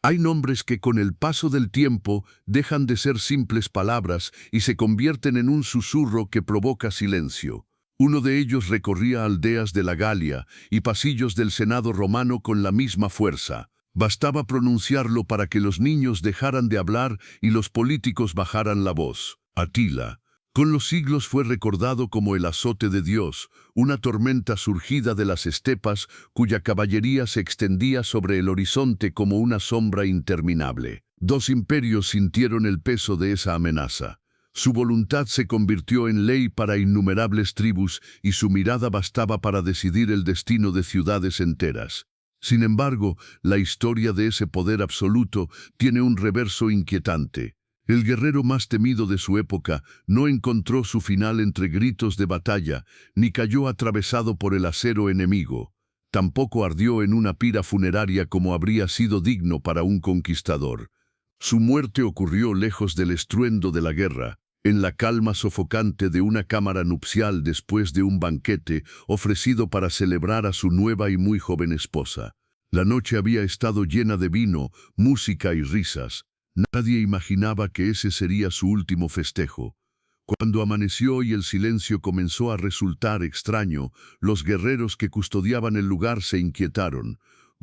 Hay nombres que con el paso del tiempo dejan de ser simples palabras y se convierten en un susurro que provoca silencio. Uno de ellos recorría aldeas de la Galia y pasillos del Senado romano con la misma fuerza. Bastaba pronunciarlo para que los niños dejaran de hablar y los políticos bajaran la voz. Atila. Con los siglos fue recordado como el azote de Dios, una tormenta surgida de las estepas cuya caballería se extendía sobre el horizonte como una sombra interminable. Dos imperios sintieron el peso de esa amenaza. Su voluntad se convirtió en ley para innumerables tribus y su mirada bastaba para decidir el destino de ciudades enteras. Sin embargo, la historia de ese poder absoluto tiene un reverso inquietante. El guerrero más temido de su época no encontró su final entre gritos de batalla, ni cayó atravesado por el acero enemigo. Tampoco ardió en una pira funeraria como habría sido digno para un conquistador. Su muerte ocurrió lejos del estruendo de la guerra, en la calma sofocante de una cámara nupcial después de un banquete ofrecido para celebrar a su nueva y muy joven esposa. La noche había estado llena de vino, música y risas. Nadie imaginaba que ese sería su último festejo. Cuando amaneció y el silencio comenzó a resultar extraño, los guerreros que custodiaban el lugar se inquietaron.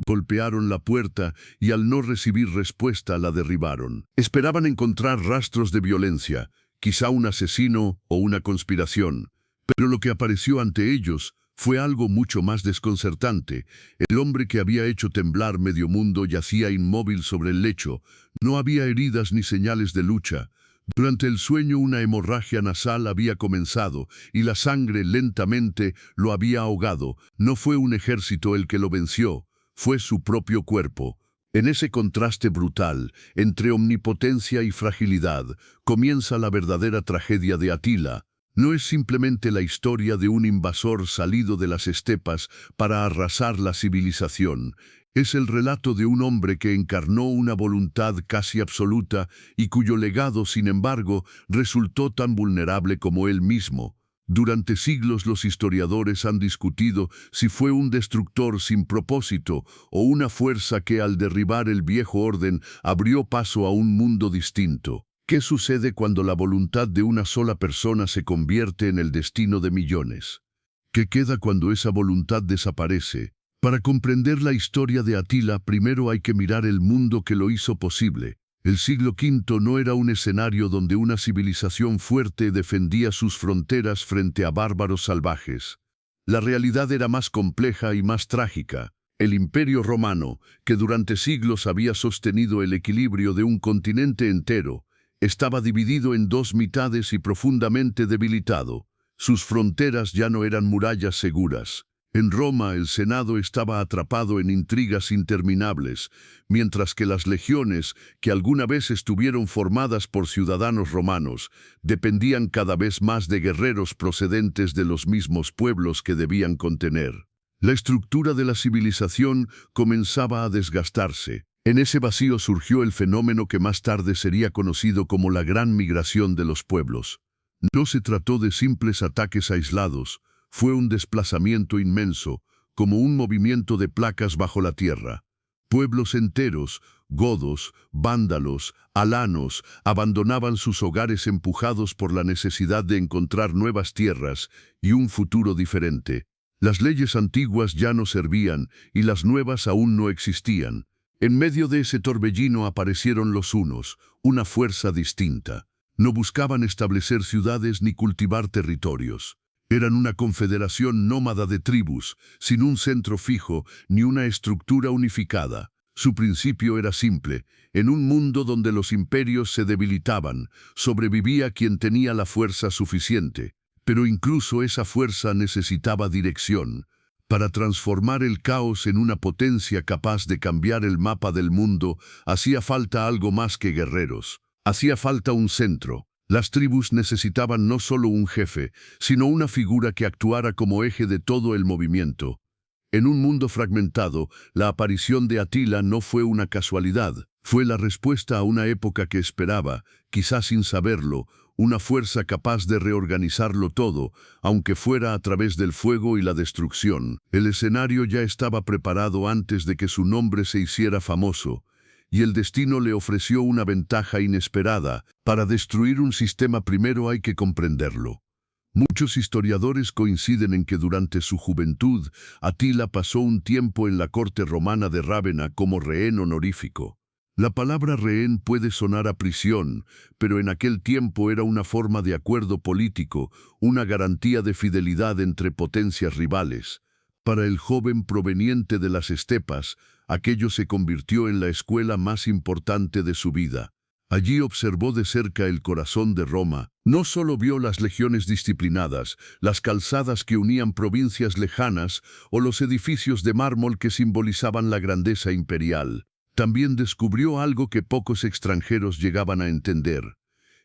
Golpearon la puerta y al no recibir respuesta la derribaron. Esperaban encontrar rastros de violencia, quizá un asesino o una conspiración. Pero lo que apareció ante ellos fue algo mucho más desconcertante. El hombre que había hecho temblar medio mundo yacía inmóvil sobre el lecho. No había heridas ni señales de lucha. Durante el sueño una hemorragia nasal había comenzado y la sangre lentamente lo había ahogado. No fue un ejército el que lo venció, fue su propio cuerpo. En ese contraste brutal, entre omnipotencia y fragilidad, comienza la verdadera tragedia de Atila. No es simplemente la historia de un invasor salido de las estepas para arrasar la civilización. Es el relato de un hombre que encarnó una voluntad casi absoluta y cuyo legado, sin embargo, resultó tan vulnerable como él mismo. Durante siglos los historiadores han discutido si fue un destructor sin propósito o una fuerza que al derribar el viejo orden abrió paso a un mundo distinto. ¿Qué sucede cuando la voluntad de una sola persona se convierte en el destino de millones? ¿Qué queda cuando esa voluntad desaparece? Para comprender la historia de Atila, primero hay que mirar el mundo que lo hizo posible. El siglo V no era un escenario donde una civilización fuerte defendía sus fronteras frente a bárbaros salvajes. La realidad era más compleja y más trágica. El Imperio Romano, que durante siglos había sostenido el equilibrio de un continente entero, estaba dividido en dos mitades y profundamente debilitado. Sus fronteras ya no eran murallas seguras. En Roma el Senado estaba atrapado en intrigas interminables, mientras que las legiones, que alguna vez estuvieron formadas por ciudadanos romanos, dependían cada vez más de guerreros procedentes de los mismos pueblos que debían contener. La estructura de la civilización comenzaba a desgastarse. En ese vacío surgió el fenómeno que más tarde sería conocido como la Gran Migración de los pueblos. No se trató de simples ataques aislados, fue un desplazamiento inmenso, como un movimiento de placas bajo la tierra. Pueblos enteros, godos, vándalos, alanos, abandonaban sus hogares empujados por la necesidad de encontrar nuevas tierras y un futuro diferente. Las leyes antiguas ya no servían y las nuevas aún no existían. En medio de ese torbellino aparecieron los hunos, una fuerza distinta. No buscaban establecer ciudades ni cultivar territorios. Eran una confederación nómada de tribus, sin un centro fijo ni una estructura unificada. Su principio era simple. En un mundo donde los imperios se debilitaban, sobrevivía quien tenía la fuerza suficiente. Pero incluso esa fuerza necesitaba dirección. Para transformar el caos en una potencia capaz de cambiar el mapa del mundo, hacía falta algo más que guerreros. Hacía falta un centro. Las tribus necesitaban no solo un jefe, sino una figura que actuara como eje de todo el movimiento. En un mundo fragmentado, la aparición de Atila no fue una casualidad. Fue la respuesta a una época que esperaba, quizás sin saberlo, una fuerza capaz de reorganizarlo todo, aunque fuera a través del fuego y la destrucción. El escenario ya estaba preparado antes de que su nombre se hiciera famoso. y el destino le ofreció una ventaja inesperada. Para destruir un sistema primero hay que comprenderlo. Muchos historiadores coinciden en que durante su juventud, Atila pasó un tiempo en la corte romana de Rávena como rehén honorífico. La palabra rehén puede sonar a prisión, pero en aquel tiempo era una forma de acuerdo político, una garantía de fidelidad entre potencias rivales. Para el joven proveniente de las estepas, aquello se convirtió en la escuela más importante de su vida. Allí observó de cerca el corazón de Roma. No solo vio las legiones disciplinadas, las calzadas que unían provincias lejanas o los edificios de mármol que simbolizaban la grandeza imperial. También descubrió algo que pocos extranjeros llegaban a entender: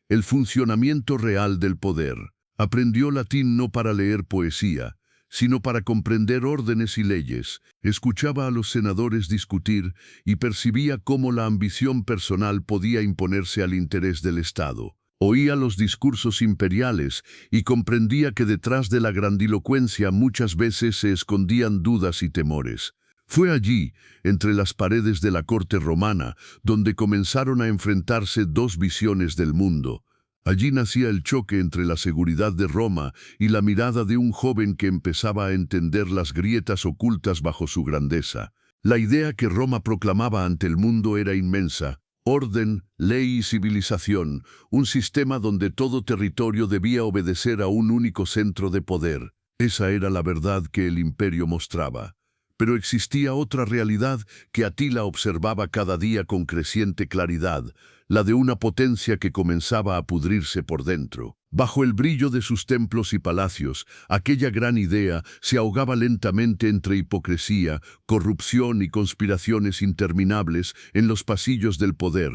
el funcionamiento real del poder. Aprendió latín no para leer poesía, sino para comprender órdenes y leyes. Escuchaba a los senadores discutir y percibía cómo la ambición personal podía imponerse al interés del Estado. Oía los discursos imperiales y comprendía que detrás de la grandilocuencia muchas veces se escondían dudas y temores. Fue allí, entre las paredes de la corte romana, donde comenzaron a enfrentarse dos visiones del mundo. Allí nacía el choque entre la seguridad de Roma y la mirada de un joven que empezaba a entender las grietas ocultas bajo su grandeza. La idea que Roma proclamaba ante el mundo era inmensa: orden, ley y civilización, un sistema donde todo territorio debía obedecer a un único centro de poder. Esa era la verdad que el imperio mostraba. Pero existía otra realidad que Atila observaba cada día con creciente claridad, la de una potencia que comenzaba a pudrirse por dentro. Bajo el brillo de sus templos y palacios, aquella gran idea se ahogaba lentamente entre hipocresía, corrupción y conspiraciones interminables en los pasillos del poder.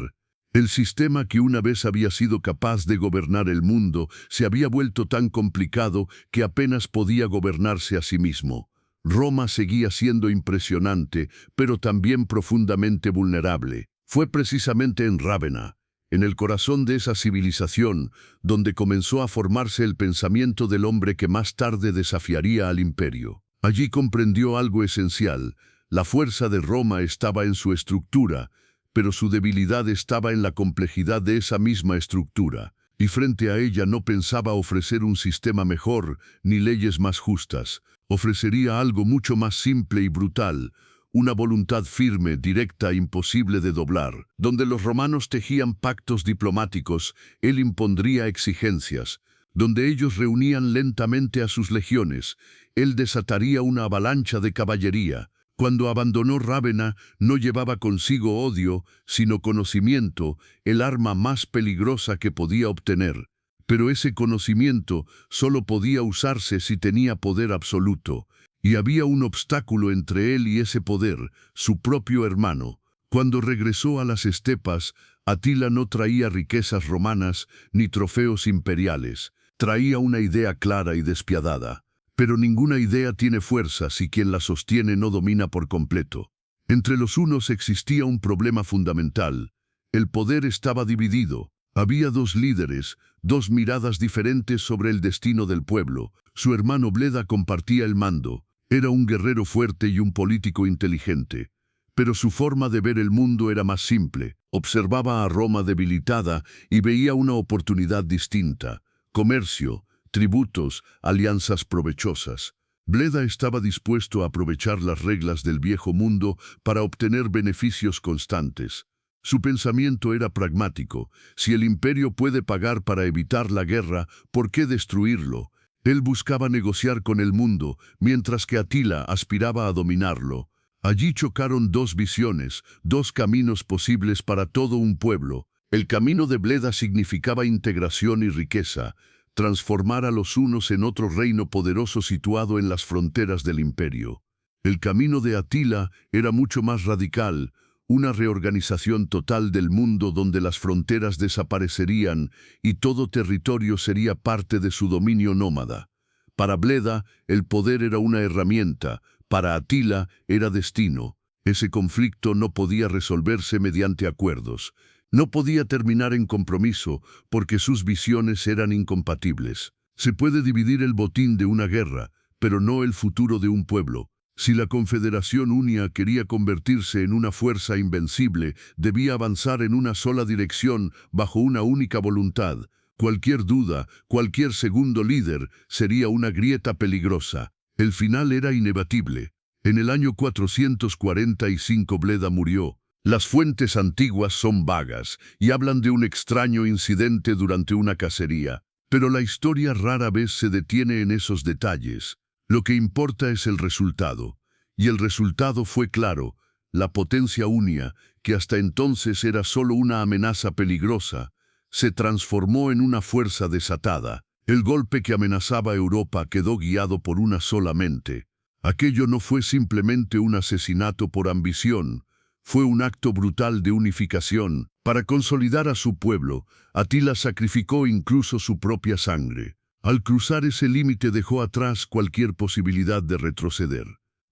El sistema que una vez había sido capaz de gobernar el mundo se había vuelto tan complicado que apenas podía gobernarse a sí mismo. Roma seguía siendo impresionante, pero también profundamente vulnerable. Fue precisamente en Rávena, en el corazón de esa civilización, donde comenzó a formarse el pensamiento del hombre que más tarde desafiaría al imperio. Allí comprendió algo esencial: la fuerza de Roma estaba en su estructura, pero su debilidad estaba en la complejidad de esa misma estructura. Y frente a ella no pensaba ofrecer un sistema mejor ni leyes más justas. Ofrecería algo mucho más simple y brutal: una voluntad firme, directa, imposible de doblar. Donde los romanos tejían pactos diplomáticos, él impondría exigencias. Donde ellos reunían lentamente a sus legiones, él desataría una avalancha de caballería. Cuando abandonó Rávena, no llevaba consigo odio, sino conocimiento, el arma más peligrosa que podía obtener. Pero ese conocimiento solo podía usarse si tenía poder absoluto, y había un obstáculo entre él y ese poder: su propio hermano. Cuando regresó a las estepas, Atila no traía riquezas romanas ni trofeos imperiales. Traía una idea clara y despiadada. Pero ninguna idea tiene fuerza si quien la sostiene no domina por completo. Entre los hunos existía un problema fundamental: el poder estaba dividido. Había dos líderes, dos miradas diferentes sobre el destino del pueblo. Su hermano Bleda compartía el mando. Era un guerrero fuerte y un político inteligente. Pero su forma de ver el mundo era más simple. Observaba a Roma debilitada y veía una oportunidad distinta: comercio, tributos, alianzas provechosas. Bleda estaba dispuesto a aprovechar las reglas del viejo mundo para obtener beneficios constantes. Su pensamiento era pragmático: si el imperio puede pagar para evitar la guerra, ¿por qué destruirlo? Él buscaba negociar con el mundo, mientras que Atila aspiraba a dominarlo. Allí chocaron dos visiones, dos caminos posibles para todo un pueblo. El camino de Bleda significaba integración y riqueza: transformar a los hunos en otro reino poderoso situado en las fronteras del imperio. El camino de Atila era mucho más radical: una reorganización total del mundo donde las fronteras desaparecerían y todo territorio sería parte de su dominio nómada. Para Bleda, el poder era una herramienta; para Atila, era destino. Ese conflicto no podía resolverse mediante acuerdos. No podía terminar en compromiso, porque sus visiones eran incompatibles. Se puede dividir el botín de una guerra, pero no el futuro de un pueblo. Si la Confederación Unia quería convertirse en una fuerza invencible, debía avanzar en una sola dirección, bajo una única voluntad. Cualquier duda, cualquier segundo líder, sería una grieta peligrosa. El final era inevitable. En el año 445 Bleda murió. Las fuentes antiguas son vagas y hablan de un extraño incidente durante una cacería, pero la historia rara vez se detiene en esos detalles. Lo que importa es el resultado, y el resultado fue claro: la potencia unia, que hasta entonces era solo una amenaza peligrosa, se transformó en una fuerza desatada. El golpe que amenazaba a Europa quedó guiado por una sola mente. Aquello no fue simplemente un asesinato por ambición, fue un acto brutal de unificación. Para consolidar a su pueblo, Atila sacrificó incluso su propia sangre. Al cruzar ese límite dejó atrás cualquier posibilidad de retroceder.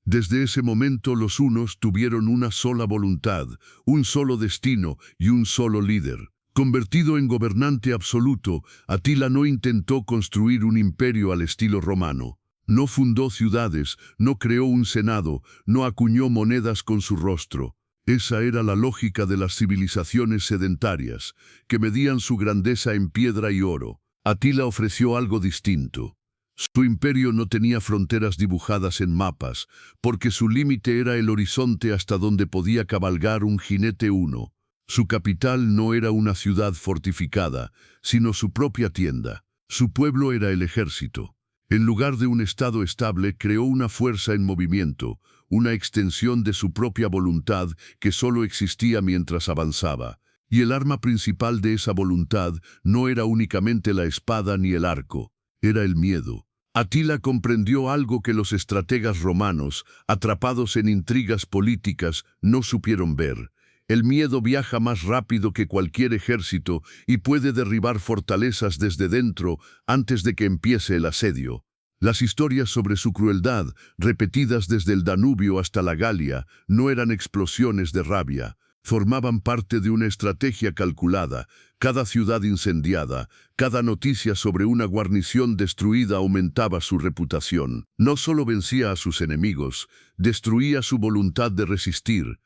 Desde ese momento los hunos tuvieron una sola voluntad, un solo destino y un solo líder. Convertido en gobernante absoluto, Atila no intentó construir un imperio al estilo romano. No fundó ciudades, no creó un senado, no acuñó monedas con su rostro. Esa era la lógica de las civilizaciones sedentarias, que medían su grandeza en piedra y oro. Atila ofreció algo distinto. Su imperio no tenía fronteras dibujadas en mapas, porque su límite era el horizonte hasta donde podía cabalgar un jinete uno. Su capital no era una ciudad fortificada, sino su propia tienda. Su pueblo era el ejército. En lugar de un estado estable, creó una fuerza en movimiento, una extensión de su propia voluntad que solo existía mientras avanzaba. Y el arma principal de esa voluntad no era únicamente la espada ni el arco, era el miedo. Atila comprendió algo que los estrategas romanos, atrapados en intrigas políticas, no supieron ver. El miedo viaja más rápido que cualquier ejército y puede derribar fortalezas desde dentro antes de que empiece el asedio. Las historias sobre su crueldad, repetidas desde el Danubio hasta la Galia, no eran explosiones de rabia. Formaban parte de una estrategia calculada. Cada ciudad incendiada, cada noticia sobre una guarnición destruida aumentaba su reputación. No solo vencía a sus enemigos, destruía su voluntad de resistir.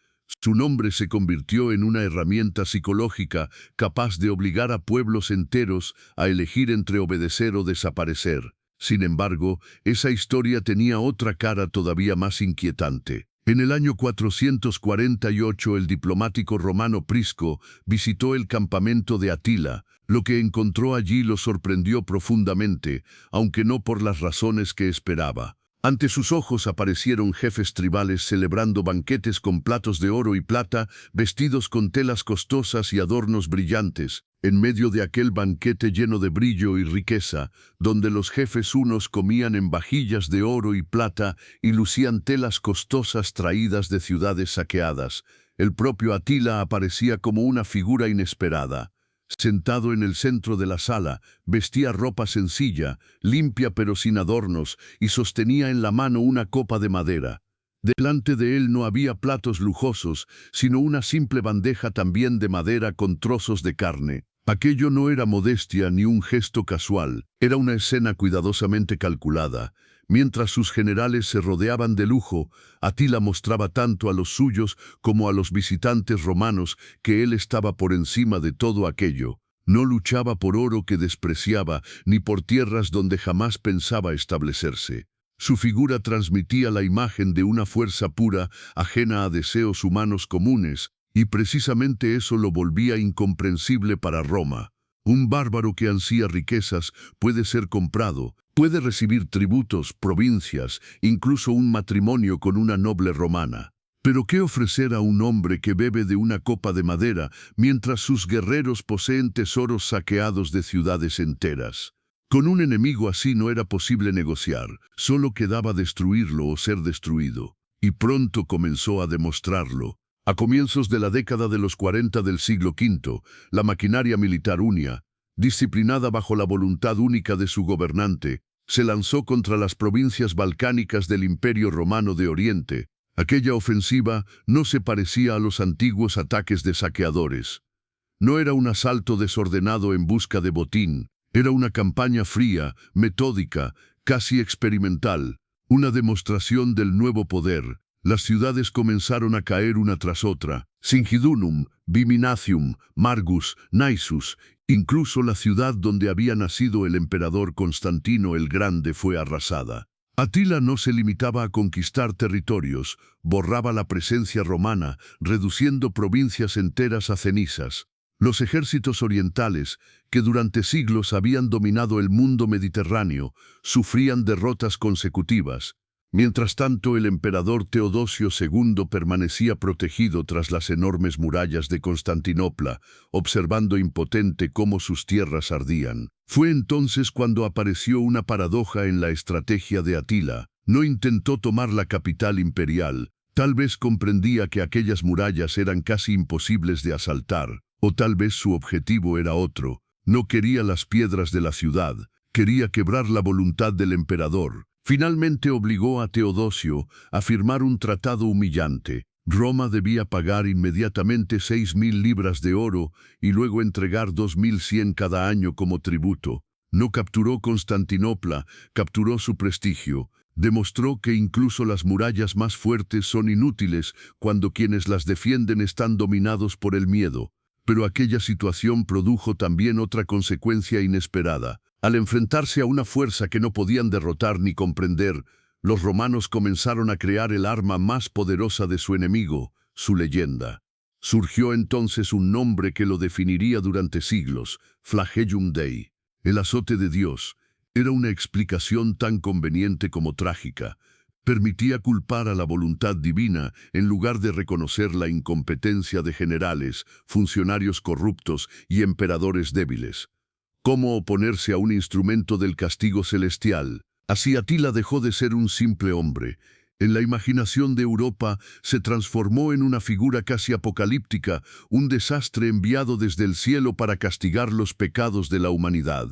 Su nombre se convirtió en una herramienta psicológica capaz de obligar a pueblos enteros a elegir entre obedecer o desaparecer. Sin embargo, esa historia tenía otra cara todavía más inquietante. En el año 448 el diplomático romano Prisco visitó el campamento de Atila. Lo que encontró allí lo sorprendió profundamente, aunque no por las razones que esperaba. Ante sus ojos aparecieron jefes tribales celebrando banquetes con platos de oro y plata, vestidos con telas costosas y adornos brillantes. En medio de aquel banquete lleno de brillo y riqueza, donde los jefes hunos comían en vajillas de oro y plata y lucían telas costosas traídas de ciudades saqueadas, el propio Atila aparecía como una figura inesperada. Sentado en el centro de la sala, vestía ropa sencilla, limpia pero sin adornos, y sostenía en la mano una copa de madera. Delante de él no había platos lujosos, sino una simple bandeja también de madera con trozos de carne. Aquello no era modestia ni un gesto casual, era una escena cuidadosamente calculada. Mientras sus generales se rodeaban de lujo, Atila mostraba tanto a los suyos como a los visitantes romanos que él estaba por encima de todo aquello. No luchaba por oro que despreciaba, ni por tierras donde jamás pensaba establecerse. Su figura transmitía la imagen de una fuerza pura, ajena a deseos humanos comunes, y precisamente eso lo volvía incomprensible para Roma. Un bárbaro que ansía riquezas puede ser comprado, puede recibir tributos, provincias, incluso un matrimonio con una noble romana. Pero ¿qué ofrecer a un hombre que bebe de una copa de madera mientras sus guerreros poseen tesoros saqueados de ciudades enteras? Con un enemigo así no era posible negociar, solo quedaba destruirlo o ser destruido. Y pronto comenzó a demostrarlo. A comienzos de la década de los 40 del siglo V, la maquinaria militar unia, disciplinada bajo la voluntad única de su gobernante, se lanzó contra las provincias balcánicas del Imperio Romano de Oriente. Aquella ofensiva no se parecía a los antiguos ataques de saqueadores. No era un asalto desordenado en busca de botín, era una campaña fría, metódica, casi experimental. Una demostración del nuevo poder. Las ciudades comenzaron a caer una tras otra. Singidunum, Viminacium, Margus, Naissus, incluso la ciudad donde había nacido el emperador Constantino el Grande fue arrasada. Atila no se limitaba a conquistar territorios, borraba la presencia romana, reduciendo provincias enteras a cenizas. Los ejércitos orientales, que durante siglos habían dominado el mundo mediterráneo, sufrían derrotas consecutivas. Mientras tanto, el emperador Teodosio II permanecía protegido tras las enormes murallas de Constantinopla, observando impotente cómo sus tierras ardían. Fue entonces cuando apareció una paradoja en la estrategia de Atila. No intentó tomar la capital imperial, tal vez comprendía que aquellas murallas eran casi imposibles de asaltar, o tal vez su objetivo era otro. No quería las piedras de la ciudad, quería quebrar la voluntad del emperador. Finalmente obligó a Teodosio a firmar un tratado humillante. Roma debía pagar inmediatamente 6.000 libras de oro y luego entregar 2.100 cada año como tributo. No capturó Constantinopla, capturó su prestigio. Demostró que incluso las murallas más fuertes son inútiles cuando quienes las defienden están dominados por el miedo. Pero aquella situación produjo también otra consecuencia inesperada. Al enfrentarse a una fuerza que no podían derrotar ni comprender, los romanos comenzaron a crear el arma más poderosa de su enemigo, su leyenda. Surgió entonces un nombre que lo definiría durante siglos, Flagellum Dei, el azote de Dios. Era una explicación tan conveniente como trágica. Permitía culpar a la voluntad divina en lugar de reconocer la incompetencia de generales, funcionarios corruptos y emperadores débiles. ¿Cómo oponerse a un instrumento del castigo celestial? Así Atila dejó de ser un simple hombre. En la imaginación de Europa se transformó en una figura casi apocalíptica, un desastre enviado desde el cielo para castigar los pecados de la humanidad.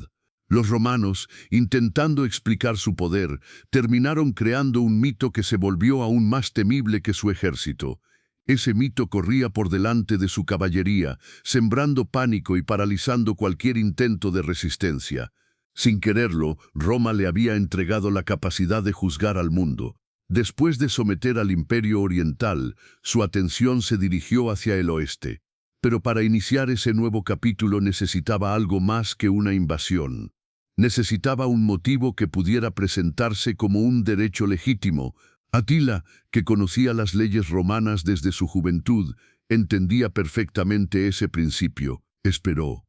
Los romanos, intentando explicar su poder, terminaron creando un mito que se volvió aún más temible que su ejército. Ese mito corría por delante de su caballería, sembrando pánico y paralizando cualquier intento de resistencia. Sin quererlo, Roma le había entregado la capacidad de juzgar al mundo. Después de someter al Imperio Oriental, su atención se dirigió hacia el oeste. Pero para iniciar ese nuevo capítulo necesitaba algo más que una invasión. Necesitaba un motivo que pudiera presentarse como un derecho legítimo. Atila, que conocía las leyes romanas desde su juventud, entendía perfectamente ese principio. Esperó.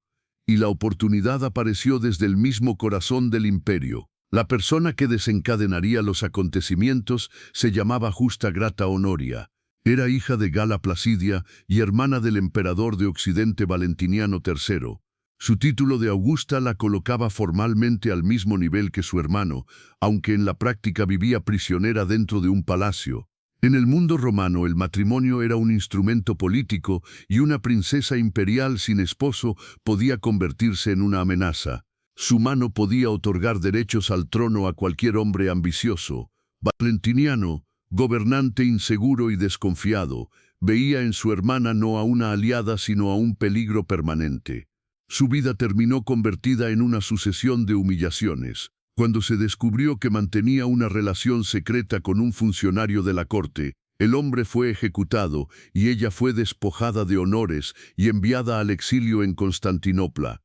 Y la oportunidad apareció desde el mismo corazón del imperio. La persona que desencadenaría los acontecimientos se llamaba Justa Grata Honoria. Era hija de Gala Placidia y hermana del emperador de Occidente Valentiniano III. Su título de Augusta la colocaba formalmente al mismo nivel que su hermano, aunque en la práctica vivía prisionera dentro de un palacio. En el mundo romano el matrimonio era un instrumento político y una princesa imperial sin esposo podía convertirse en una amenaza. Su mano podía otorgar derechos al trono a cualquier hombre ambicioso. Valentiniano, gobernante inseguro y desconfiado, veía en su hermana no a una aliada sino a un peligro permanente. Su vida terminó convertida en una sucesión de humillaciones. Cuando se descubrió que mantenía una relación secreta con un funcionario de la corte, el hombre fue ejecutado y ella fue despojada de honores y enviada al exilio en Constantinopla.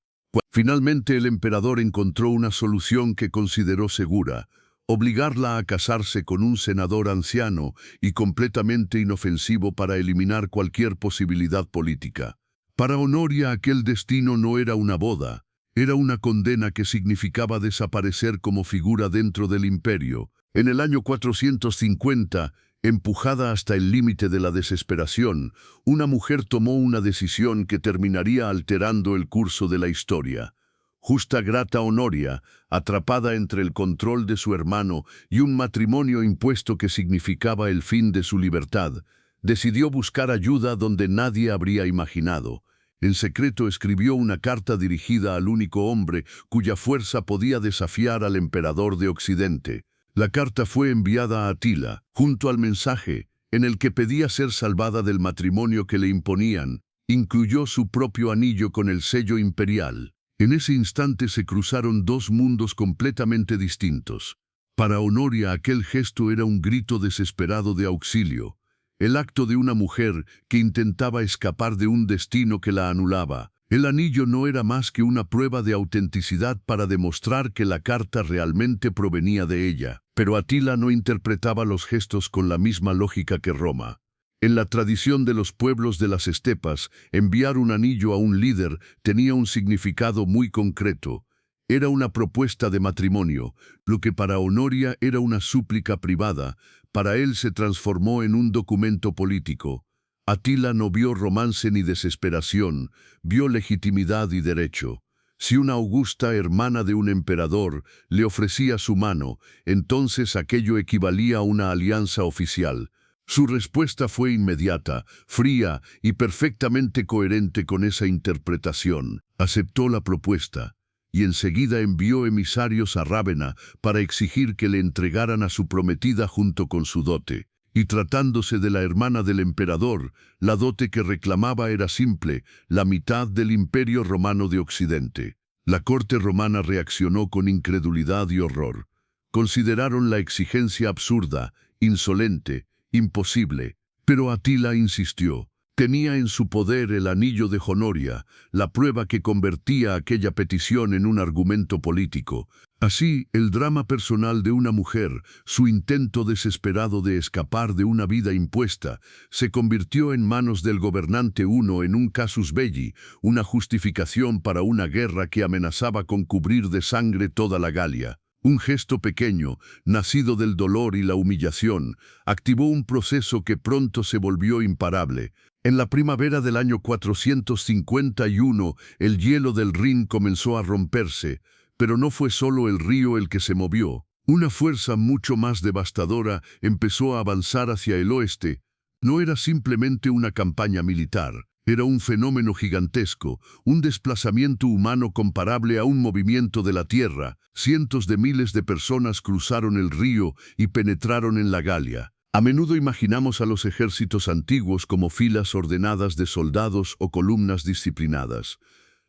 Finalmente el emperador encontró una solución que consideró segura: obligarla a casarse con un senador anciano y completamente inofensivo para eliminar cualquier posibilidad política. Para Honoria aquel destino no era una boda, era una condena que significaba desaparecer como figura dentro del imperio. En el año 450, empujada hasta el límite de la desesperación, una mujer tomó una decisión que terminaría alterando el curso de la historia. Justa Grata Honoria, atrapada entre el control de su hermano y un matrimonio impuesto que significaba el fin de su libertad, decidió buscar ayuda donde nadie habría imaginado. En secreto escribió una carta dirigida al único hombre cuya fuerza podía desafiar al emperador de Occidente. La carta fue enviada a Atila, junto al mensaje, en el que pedía ser salvada del matrimonio que le imponían. Incluyó su propio anillo con el sello imperial. En ese instante se cruzaron dos mundos completamente distintos. Para Honoria aquel gesto era un grito desesperado de auxilio, el acto de una mujer que intentaba escapar de un destino que la anulaba. El anillo no era más que una prueba de autenticidad para demostrar que la carta realmente provenía de ella. Pero Atila no interpretaba los gestos con la misma lógica que Roma. En la tradición de los pueblos de las estepas, enviar un anillo a un líder tenía un significado muy concreto. Era una propuesta de matrimonio, lo que para Honoria era una súplica privada, para él se transformó en un documento político. Atila no vio romance ni desesperación, vio legitimidad y derecho. Si una augusta hermana de un emperador le ofrecía su mano, entonces aquello equivalía a una alianza oficial. Su respuesta fue inmediata, fría y perfectamente coherente con esa interpretación. Aceptó la propuesta y enseguida envió emisarios a Rávena para exigir que le entregaran a su prometida junto con su dote. Y tratándose de la hermana del emperador, la dote que reclamaba era simple, la mitad del Imperio Romano de Occidente. La corte romana reaccionó con incredulidad y horror. Consideraron la exigencia absurda, insolente, imposible. Pero Atila insistió. Tenía en su poder el anillo de Honoria, la prueba que convertía aquella petición en un argumento político. Así, el drama personal de una mujer, su intento desesperado de escapar de una vida impuesta, se convirtió en manos del gobernante Uno en un casus belli, una justificación para una guerra que amenazaba con cubrir de sangre toda la Galia. Un gesto pequeño, nacido del dolor y la humillación, activó un proceso que pronto se volvió imparable. En la primavera del año 451, el hielo del Rin comenzó a romperse, pero no fue solo el río el que se movió. Una fuerza mucho más devastadora empezó a avanzar hacia el oeste. No era simplemente una campaña militar, era un fenómeno gigantesco, un desplazamiento humano comparable a un movimiento de la tierra. Cientos de miles de personas cruzaron el río y penetraron en la Galia. A menudo imaginamos a los ejércitos antiguos como filas ordenadas de soldados o columnas disciplinadas.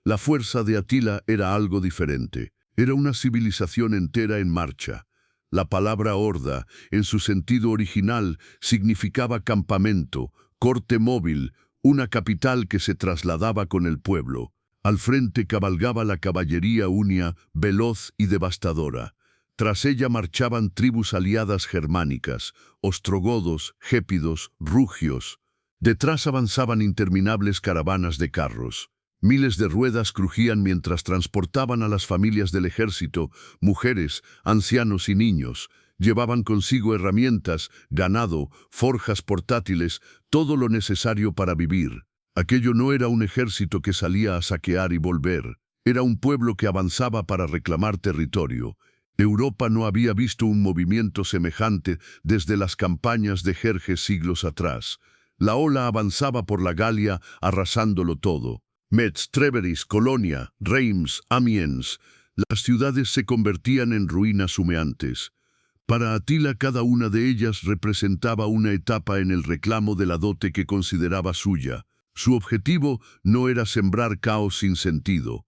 La fuerza de Atila era algo diferente. Era una civilización entera en marcha. La palabra horda, en su sentido original, significaba campamento, corte móvil, una capital que se trasladaba con el pueblo. Al frente cabalgaba la caballería unia, veloz y devastadora. Tras ella marchaban tribus aliadas germánicas, ostrogodos, gépidos, rugios. Detrás avanzaban interminables caravanas de carros. Miles de ruedas crujían mientras transportaban a las familias del ejército, mujeres, ancianos y niños. Llevaban consigo herramientas, ganado, forjas portátiles, todo lo necesario para vivir. Aquello no era un ejército que salía a saquear y volver. Era un pueblo que avanzaba para reclamar territorio. Europa no había visto un movimiento semejante desde las campañas de Jerjes siglos atrás. La ola avanzaba por la Galia, arrasándolo todo. Metz, Trèveris, Colonia, Reims, Amiens. Las ciudades se convertían en ruinas humeantes. Para Atila cada una de ellas representaba una etapa en el reclamo de la dote que consideraba suya. Su objetivo no era sembrar caos sin sentido.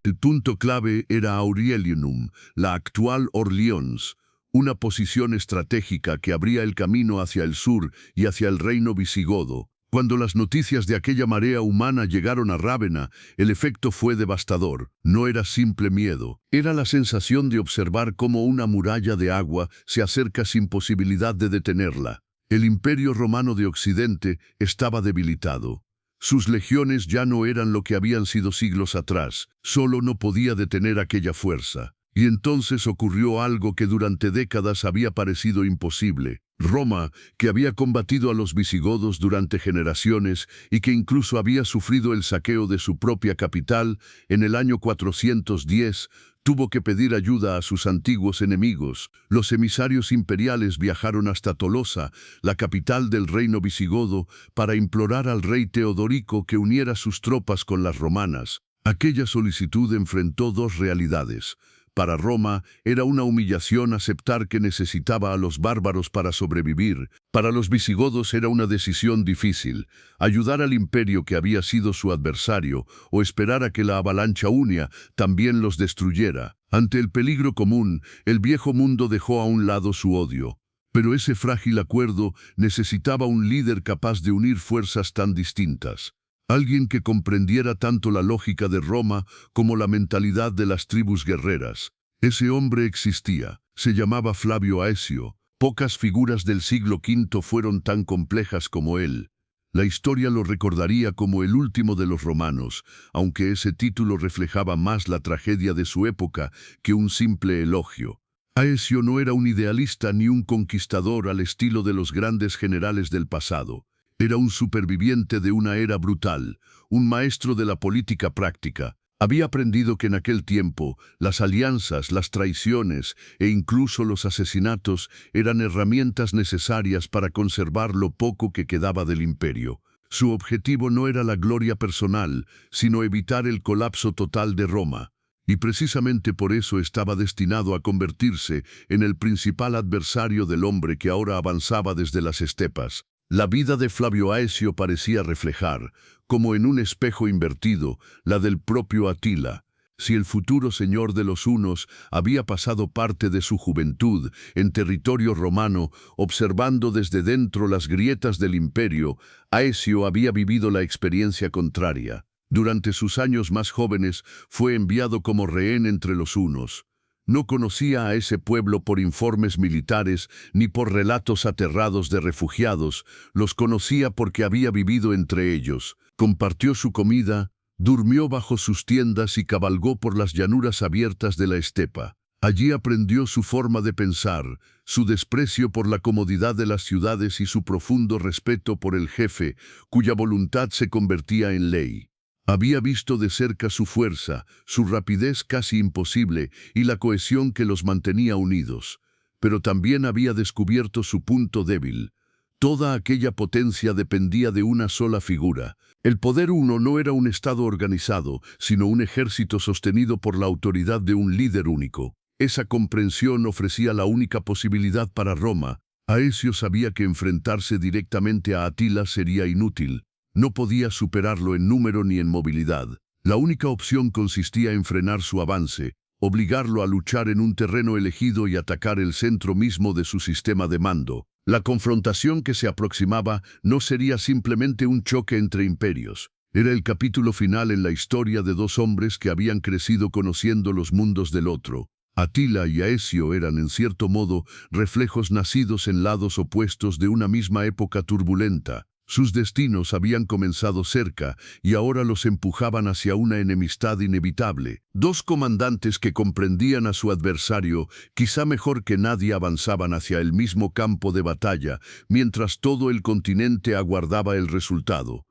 El punto clave era Aurelianum, la actual Orleans, una posición estratégica que abría el camino hacia el sur y hacia el reino visigodo. Cuando las noticias de aquella marea humana llegaron a Rávena, el efecto fue devastador. No era simple miedo, era la sensación de observar cómo una muralla de agua se acerca sin posibilidad de detenerla. El Imperio Romano de Occidente estaba debilitado. Sus legiones ya no eran lo que habían sido siglos atrás, solo no podía detener aquella fuerza. Y entonces ocurrió algo que durante décadas había parecido imposible. Roma, que había combatido a los visigodos durante generaciones y que incluso había sufrido el saqueo de su propia capital, en el año 410, tuvo que pedir ayuda a sus antiguos enemigos. Los emisarios imperiales viajaron hasta Tolosa, la capital del reino visigodo, para implorar al rey Teodorico que uniera sus tropas con las romanas. Aquella solicitud enfrentó dos realidades. Para Roma era una humillación aceptar que necesitaba a los bárbaros para sobrevivir. Para los visigodos era una decisión difícil: ayudar al imperio que había sido su adversario o esperar a que la avalancha unia también los destruyera. Ante el peligro común, el viejo mundo dejó a un lado su odio. Pero ese frágil acuerdo necesitaba un líder capaz de unir fuerzas tan distintas. Alguien que comprendiera tanto la lógica de Roma como la mentalidad de las tribus guerreras. Ese hombre existía. Se llamaba Flavio Aesio. Pocas figuras del siglo V fueron tan complejas como él. La historia lo recordaría como el último de los romanos, aunque ese título reflejaba más la tragedia de su época que un simple elogio. Aesio no era un idealista ni un conquistador al estilo de los grandes generales del pasado. Era un superviviente de una era brutal, un maestro de la política práctica. Había aprendido que en aquel tiempo las alianzas, las traiciones e incluso los asesinatos eran herramientas necesarias para conservar lo poco que quedaba del imperio. Su objetivo no era la gloria personal, sino evitar el colapso total de Roma. Y precisamente por eso estaba destinado a convertirse en el principal adversario del hombre que ahora avanzaba desde las estepas. La vida de Flavio Aesio parecía reflejar, como en un espejo invertido, la del propio Atila. Si el futuro señor de los hunos había pasado parte de su juventud en territorio romano, observando desde dentro las grietas del imperio, Aesio había vivido la experiencia contraria. Durante sus años más jóvenes fue enviado como rehén entre los hunos. No conocía a ese pueblo por informes militares ni por relatos aterrados de refugiados, los conocía porque había vivido entre ellos, compartió su comida, durmió bajo sus tiendas y cabalgó por las llanuras abiertas de la estepa. Allí aprendió su forma de pensar, su desprecio por la comodidad de las ciudades y su profundo respeto por el jefe, cuya voluntad se convertía en ley. Había visto de cerca su fuerza, su rapidez casi imposible y la cohesión que los mantenía unidos. Pero también había descubierto su punto débil. Toda aquella potencia dependía de una sola figura. El poder uno no era un estado organizado, sino un ejército sostenido por la autoridad de un líder único. Esa comprensión ofrecía la única posibilidad para Roma. Aesio sabía que enfrentarse directamente a Atila sería inútil. No podía superarlo en número ni en movilidad. La única opción consistía en frenar su avance, obligarlo a luchar en un terreno elegido y atacar el centro mismo de su sistema de mando. La confrontación que se aproximaba no sería simplemente un choque entre imperios. Era el capítulo final en la historia de dos hombres que habían crecido conociendo los mundos del otro. Atila y Aesio eran, en cierto modo, reflejos nacidos en lados opuestos de una misma época turbulenta. Sus destinos habían comenzado cerca y ahora los empujaban hacia una enemistad inevitable. Dos comandantes que comprendían a su adversario, quizá mejor que nadie, avanzaban hacia el mismo campo de batalla, mientras todo el continente aguardaba el resultado.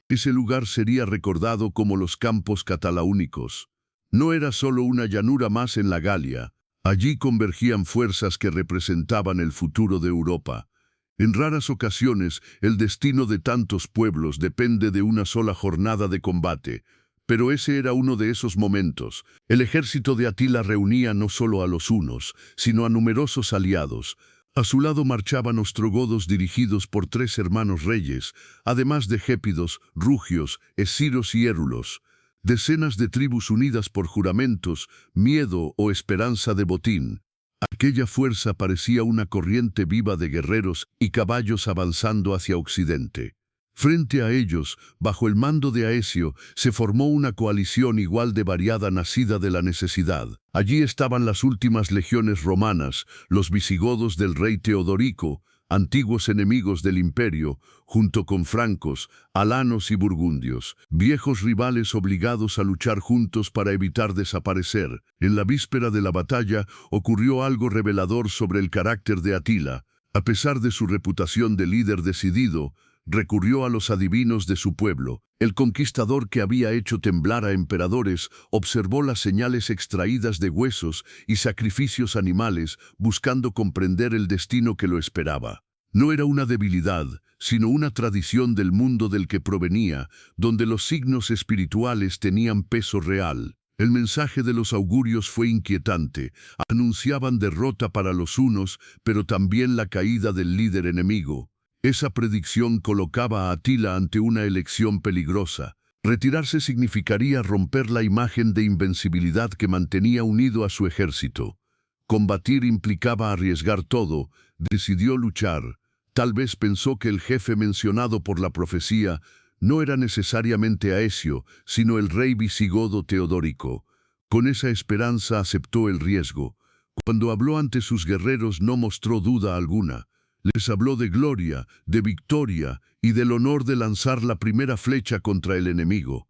Ese lugar sería recordado como los Campos Catalaúnicos. No era solo una llanura más en la Galia. Allí convergían fuerzas que representaban el futuro de Europa. En raras ocasiones, el destino de tantos pueblos depende de una sola jornada de combate, pero ese era uno de esos momentos. El ejército de Atila reunía no solo a los hunos, sino a numerosos aliados. A su lado marchaban ostrogodos dirigidos por 3 hermanos reyes, además de gépidos, rugios, esciros y érulos. Decenas de tribus unidas por juramentos, miedo o esperanza de botín. Aquella fuerza parecía una corriente viva de guerreros y caballos avanzando hacia Occidente. Frente a ellos, bajo el mando de Aesio, se formó una coalición igual de variada nacida de la necesidad. Allí estaban las últimas legiones romanas, los visigodos del rey Teodorico, antiguos enemigos del imperio, junto con francos, alanos y burgundios, viejos rivales obligados a luchar juntos para evitar desaparecer. En la víspera de la batalla ocurrió algo revelador sobre el carácter de Atila. A pesar de su reputación de líder decidido, recurrió a los adivinos de su pueblo. El conquistador que había hecho temblar a emperadores observó las señales extraídas de huesos y sacrificios animales, buscando comprender el destino que lo esperaba. No era una debilidad, sino una tradición del mundo del que provenía, donde los signos espirituales tenían peso real. El mensaje de los augurios fue inquietante. Anunciaban derrota para los hunos, pero también la caída del líder enemigo. Esa predicción colocaba a Atila ante una elección peligrosa: Retirarse significaría romper la imagen de invencibilidad que mantenía unido a su ejército. Combatir implicaba arriesgar todo. Decidió luchar. Tal vez pensó que el jefe mencionado por la profecía no era necesariamente Aecio, sino el rey visigodo Teodórico. Con esa esperanza aceptó el riesgo. Cuando habló ante sus guerreros no mostró duda alguna. Les habló de gloria, de victoria y del honor de lanzar la primera flecha contra el enemigo.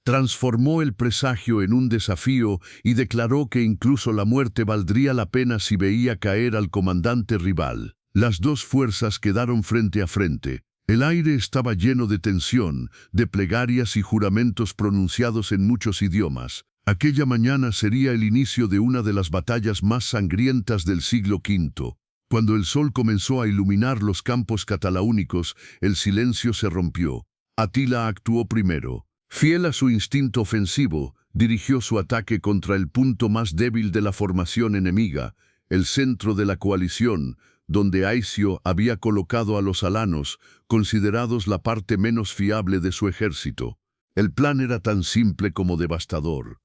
Transformó el presagio en un desafío y declaró que incluso la muerte valdría la pena si veía caer al comandante rival. Las dos fuerzas quedaron frente a frente. El aire estaba lleno de tensión, de plegarias y juramentos pronunciados en muchos idiomas. Aquella mañana sería el inicio de una de las batallas más sangrientas del siglo V. Cuando el sol comenzó a iluminar los campos catalaúnicos, el silencio se rompió. Atila actuó primero. Fiel a su instinto ofensivo, dirigió su ataque contra el punto más débil de la formación enemiga, el centro de la coalición, donde Aecio había colocado a los alanos, considerados la parte menos fiable de su ejército. El plan era tan simple como devastador.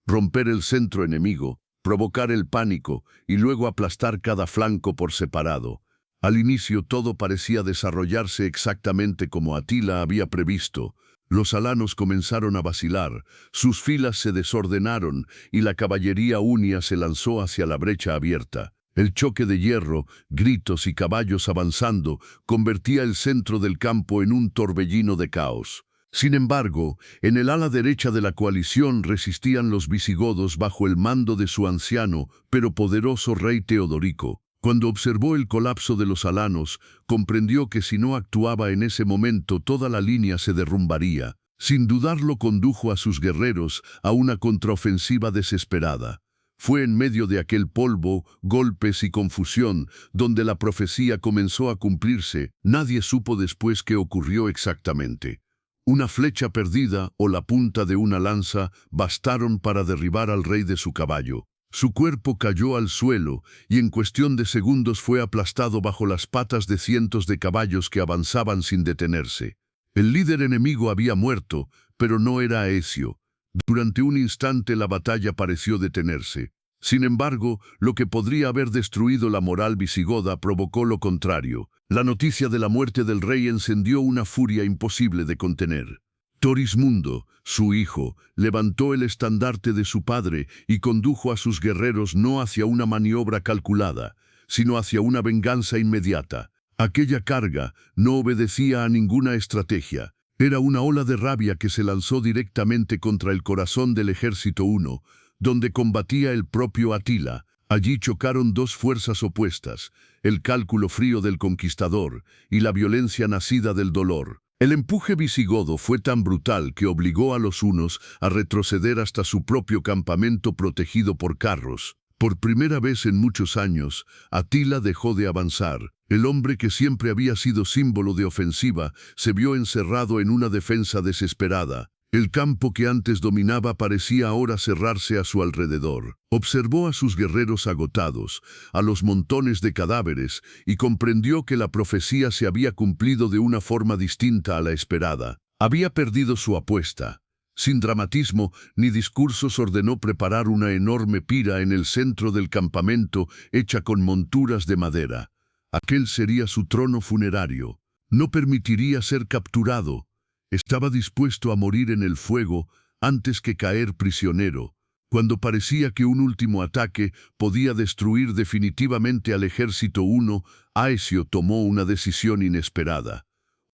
Romper el centro enemigo, provocar el pánico y luego aplastar cada flanco por separado. Al inicio todo parecía desarrollarse exactamente como Atila había previsto. Los alanos comenzaron a vacilar, sus filas se desordenaron y la caballería unia se lanzó hacia la brecha abierta. El choque de hierro, gritos y caballos avanzando convertía el centro del campo en un torbellino de caos. Sin embargo, en el ala derecha de la coalición resistían los visigodos bajo el mando de su anciano pero poderoso rey Teodorico. Cuando observó el colapso de los alanos, comprendió que si no actuaba en ese momento toda la línea se derrumbaría. Sin dudarlo condujo a sus guerreros a una contraofensiva desesperada. Fue en medio de aquel polvo, golpes y confusión donde la profecía comenzó a cumplirse. Nadie supo después qué ocurrió exactamente. Una flecha perdida o la punta de una lanza bastaron para derribar al rey de su caballo. Su cuerpo cayó al suelo y en cuestión de segundos fue aplastado bajo las patas de cientos de caballos que avanzaban sin detenerse. El líder enemigo había muerto, pero no era Aecio. Durante un instante la batalla pareció detenerse. Sin embargo, lo que podría haber destruido la moral visigoda provocó lo contrario. La noticia de la muerte del rey encendió una furia imposible de contener. Torismundo, su hijo, levantó el estandarte de su padre y condujo a sus guerreros no hacia una maniobra calculada, sino hacia una venganza inmediata. Aquella carga no obedecía a ninguna estrategia. Era una ola de rabia que se lanzó directamente contra el corazón del ejército huno, donde combatía el propio Atila. Allí chocaron dos fuerzas opuestas, el cálculo frío del conquistador y la violencia nacida del dolor. El empuje visigodo fue tan brutal que obligó a los hunos a retroceder hasta su propio campamento protegido por carros. Por primera vez en muchos años, Atila dejó de avanzar. El hombre que siempre había sido símbolo de ofensiva se vio encerrado en una defensa desesperada. El campo que antes dominaba parecía ahora cerrarse a su alrededor. Observó a sus guerreros agotados, a los montones de cadáveres, y comprendió que la profecía se había cumplido de una forma distinta a la esperada. Había perdido su apuesta. Sin dramatismo ni discursos ordenó preparar una enorme pira en el centro del campamento hecha con monturas de madera. Aquel sería su trono funerario. No permitiría ser capturado. Estaba dispuesto a morir en el fuego antes que caer prisionero. Cuando parecía que un último ataque podía destruir definitivamente al ejército huno, Aecio tomó una decisión inesperada.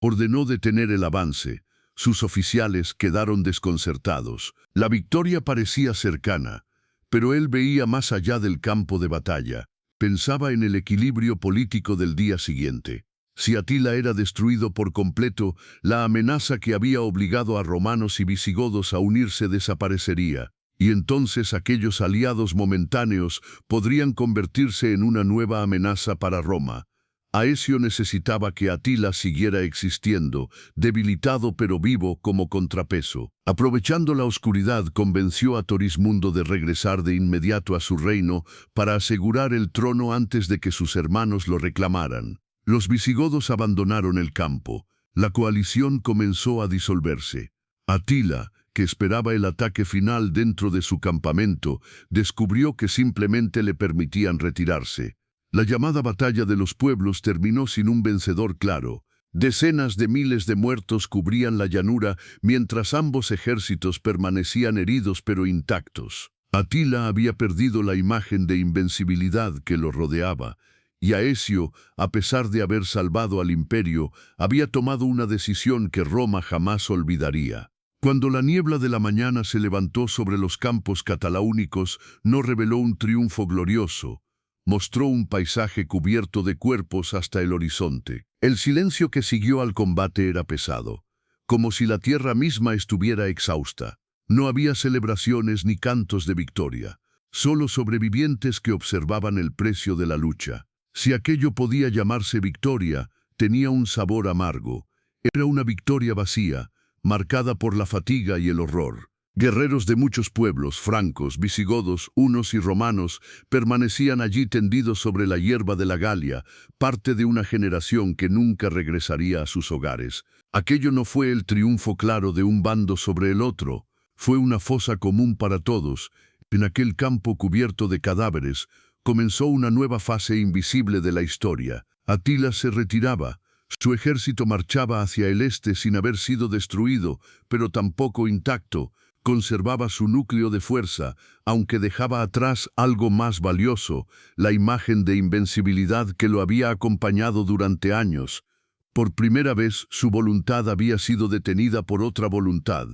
Ordenó detener el avance. Sus oficiales quedaron desconcertados. La victoria parecía cercana, pero él veía más allá del campo de batalla. Pensaba en el equilibrio político del día siguiente. Si Atila era destruido por completo, la amenaza que había obligado a romanos y visigodos a unirse desaparecería, y entonces aquellos aliados momentáneos podrían convertirse en una nueva amenaza para Roma. Aecio necesitaba que Atila siguiera existiendo, debilitado pero vivo como contrapeso. Aprovechando la oscuridad, convenció a Torismundo de regresar de inmediato a su reino para asegurar el trono antes de que sus hermanos lo reclamaran. Los visigodos abandonaron el campo. La coalición comenzó a disolverse. Atila, que esperaba el ataque final dentro de su campamento, descubrió que simplemente le permitían retirarse. La llamada batalla de los pueblos terminó sin un vencedor claro. Decenas de miles de muertos cubrían la llanura mientras ambos ejércitos permanecían heridos pero intactos. Atila había perdido la imagen de invencibilidad que lo rodeaba, y Aecio, a pesar de haber salvado al imperio, había tomado una decisión que Roma jamás olvidaría. Cuando la niebla de la mañana se levantó sobre los campos cataláunicos, no reveló un triunfo glorioso. Mostró un paisaje cubierto de cuerpos hasta el horizonte. El silencio que siguió al combate era pesado, como si la tierra misma estuviera exhausta. No había celebraciones ni cantos de victoria, solo sobrevivientes que observaban el precio de la lucha. Si aquello podía llamarse victoria, tenía un sabor amargo. Era una victoria vacía, marcada por la fatiga y el horror. Guerreros de muchos pueblos, francos, visigodos, hunos y romanos, permanecían allí tendidos sobre la hierba de la Galia, parte de una generación que nunca regresaría a sus hogares. Aquello no fue el triunfo claro de un bando sobre el otro, fue una fosa común para todos. En aquel campo cubierto de cadáveres, comenzó una nueva fase invisible de la historia. Atila se retiraba. Su ejército marchaba hacia el este sin haber sido destruido, pero tampoco intacto. Conservaba su núcleo de fuerza, aunque dejaba atrás algo más valioso, la imagen de invencibilidad que lo había acompañado durante años. Por primera vez, su voluntad había sido detenida por otra voluntad.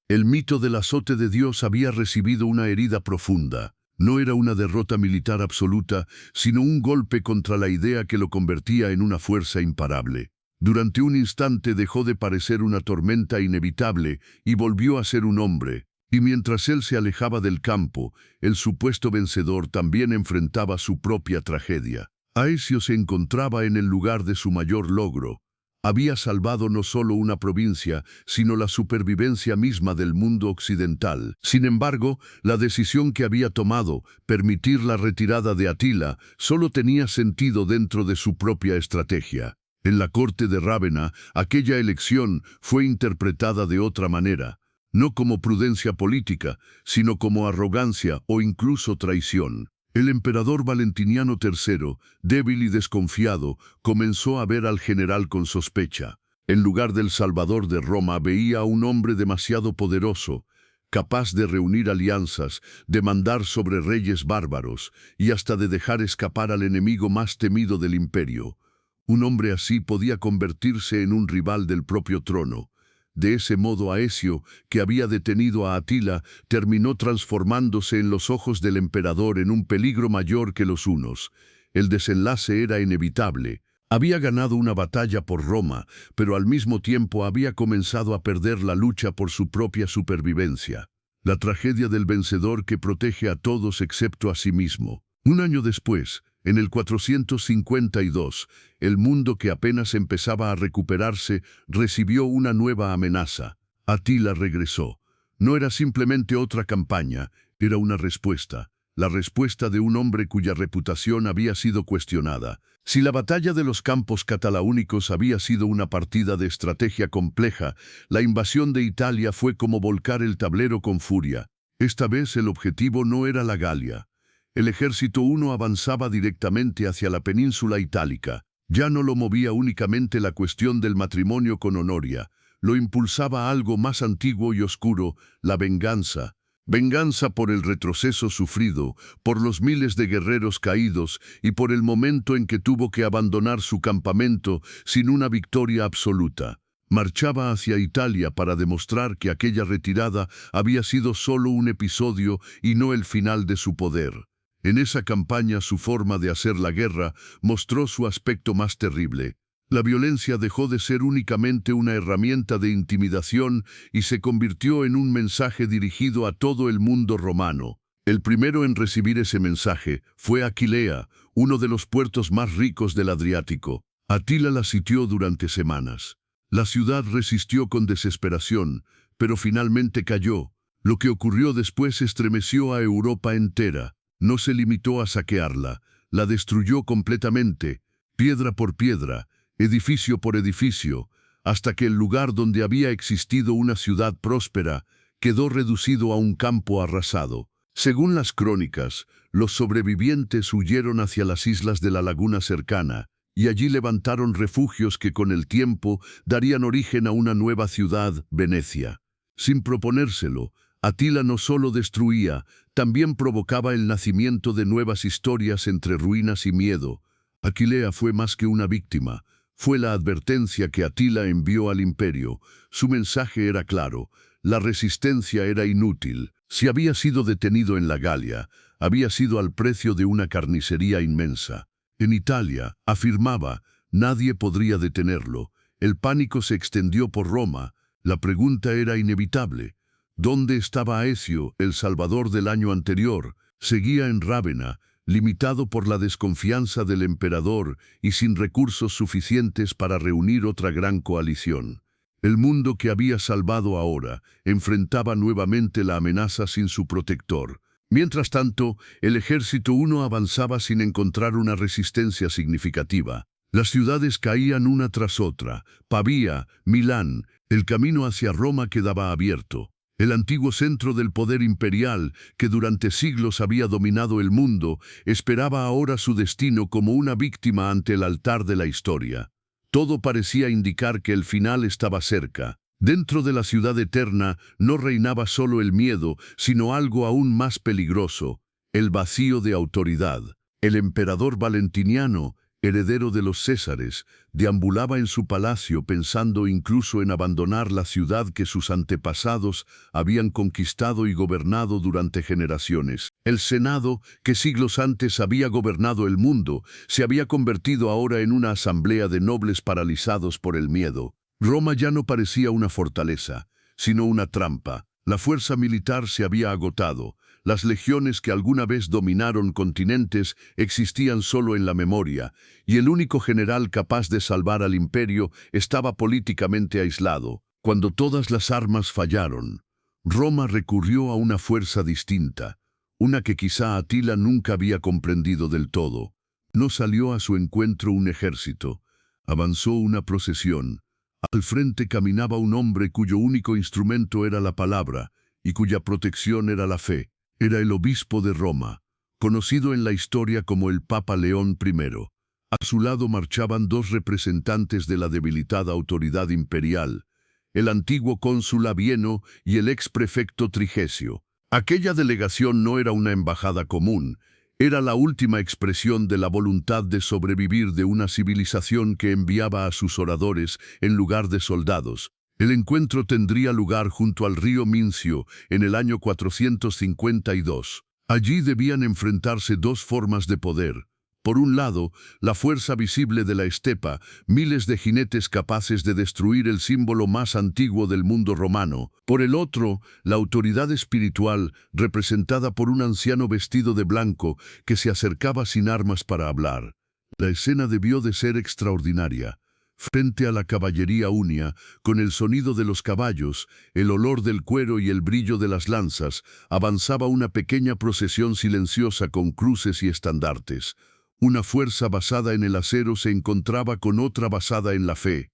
El mito del azote de Dios había recibido una herida profunda. No era una derrota militar absoluta, sino un golpe contra la idea que lo convertía en una fuerza imparable. Durante un instante dejó de parecer una tormenta inevitable y volvió a ser un hombre. Y mientras él se alejaba del campo, el supuesto vencedor también enfrentaba su propia tragedia. Aecio se encontraba en el lugar de su mayor logro. Había salvado no solo una provincia, sino la supervivencia misma del mundo occidental. Sin embargo, la decisión que había tomado, permitir la retirada de Atila, solo tenía sentido dentro de su propia estrategia. En la corte de Rávena, aquella elección fue interpretada de otra manera, no como prudencia política, sino como arrogancia o incluso traición. El emperador Valentiniano III, débil y desconfiado, comenzó a ver al general con sospecha. En lugar del salvador de Roma veía a un hombre demasiado poderoso, capaz de reunir alianzas, de mandar sobre reyes bárbaros y hasta de dejar escapar al enemigo más temido del imperio. Un hombre así podía convertirse en un rival del propio trono. De ese modo Aecio, que había detenido a Atila, terminó transformándose en los ojos del emperador en un peligro mayor que los hunos. El desenlace era inevitable. Había ganado una batalla por Roma, pero al mismo tiempo había comenzado a perder la lucha por su propia supervivencia. La tragedia del vencedor que protege a todos excepto a sí mismo. Un año después, en el 452, el mundo que apenas empezaba a recuperarse recibió una nueva amenaza. Atila regresó. No era simplemente otra campaña, era una respuesta. La respuesta de un hombre cuya reputación había sido cuestionada. Si la batalla de los campos cataláunicos había sido una partida de estrategia compleja, la invasión de Italia fue como volcar el tablero con furia. Esta vez el objetivo no era la Galia. El ejército huno avanzaba directamente hacia la península itálica. Ya no lo movía únicamente la cuestión del matrimonio con Honoria, lo impulsaba algo más antiguo y oscuro, la venganza. Venganza por el retroceso sufrido, por los miles de guerreros caídos y por el momento en que tuvo que abandonar su campamento sin una victoria absoluta. Marchaba hacia Italia para demostrar que aquella retirada había sido solo un episodio y no el final de su poder. En esa campaña su forma de hacer la guerra mostró su aspecto más terrible. La violencia dejó de ser únicamente una herramienta de intimidación y se convirtió en un mensaje dirigido a todo el mundo romano. El primero en recibir ese mensaje fue Aquilea, uno de los puertos más ricos del Adriático. Atila la sitió durante semanas. La ciudad resistió con desesperación, pero finalmente cayó. Lo que ocurrió después estremeció a Europa entera. No se limitó a saquearla, la destruyó completamente, piedra por piedra, edificio por edificio, hasta que el lugar donde había existido una ciudad próspera quedó reducido a un campo arrasado. Según las crónicas, los sobrevivientes huyeron hacia las islas de la laguna cercana, y allí levantaron refugios que con el tiempo darían origen a una nueva ciudad, Venecia. Sin proponérselo, Atila no solo destruía, también provocaba el nacimiento de nuevas historias entre ruinas y miedo. Aquilea fue más que una víctima, fue la advertencia que Atila envió al imperio. Su mensaje era claro, la resistencia era inútil. Si había sido detenido en la Galia, había sido al precio de una carnicería inmensa. En Italia, afirmaba, nadie podría detenerlo. El pánico se extendió por Roma. La pregunta era inevitable. ¿Dónde estaba Aecio, el salvador del año anterior? Seguía en Rávena, limitado por la desconfianza del emperador y sin recursos suficientes para reunir otra gran coalición. El mundo que había salvado ahora enfrentaba nuevamente la amenaza sin su protector. Mientras tanto, el ejército huno avanzaba sin encontrar una resistencia significativa. Las ciudades caían una tras otra. Pavía, Milán, el camino hacia Roma quedaba abierto. El antiguo centro del poder imperial, que durante siglos había dominado el mundo, esperaba ahora su destino como una víctima ante el altar de la historia. Todo parecía indicar que el final estaba cerca. Dentro de la ciudad eterna no reinaba solo el miedo, sino algo aún más peligroso, el vacío de autoridad. El emperador Valentiniano, heredero de los Césares, deambulaba en su palacio pensando incluso en abandonar la ciudad que sus antepasados habían conquistado y gobernado durante generaciones. El Senado, que siglos antes había gobernado el mundo, se había convertido ahora en una asamblea de nobles paralizados por el miedo. Roma ya no parecía una fortaleza, sino una trampa. La fuerza militar se había agotado. Las legiones que alguna vez dominaron continentes existían solo en la memoria, y el único general capaz de salvar al imperio estaba políticamente aislado. Cuando todas las armas fallaron, Roma recurrió a una fuerza distinta, una que quizá Atila nunca había comprendido del todo. No salió a su encuentro un ejército, avanzó una procesión. Al frente caminaba un hombre cuyo único instrumento era la palabra, y cuya protección era la fe. Era el obispo de Roma, conocido en la historia como el Papa León I. A su lado marchaban dos representantes de la debilitada autoridad imperial, el antiguo cónsul Abieno y el ex prefecto Trigesio. Aquella delegación no era una embajada común, era la última expresión de la voluntad de sobrevivir de una civilización que enviaba a sus oradores en lugar de soldados. El encuentro tendría lugar junto al río Mincio en el año 452. Allí debían enfrentarse dos formas de poder. Por un lado, la fuerza visible de la estepa, miles de jinetes capaces de destruir el símbolo más antiguo del mundo romano. Por el otro, la autoridad espiritual, representada por un anciano vestido de blanco que se acercaba sin armas para hablar. La escena debió de ser extraordinaria. Frente a la caballería unia, con el sonido de los caballos, el olor del cuero y el brillo de las lanzas, avanzaba una pequeña procesión silenciosa con cruces y estandartes. Una fuerza basada en el acero se encontraba con otra basada en la fe.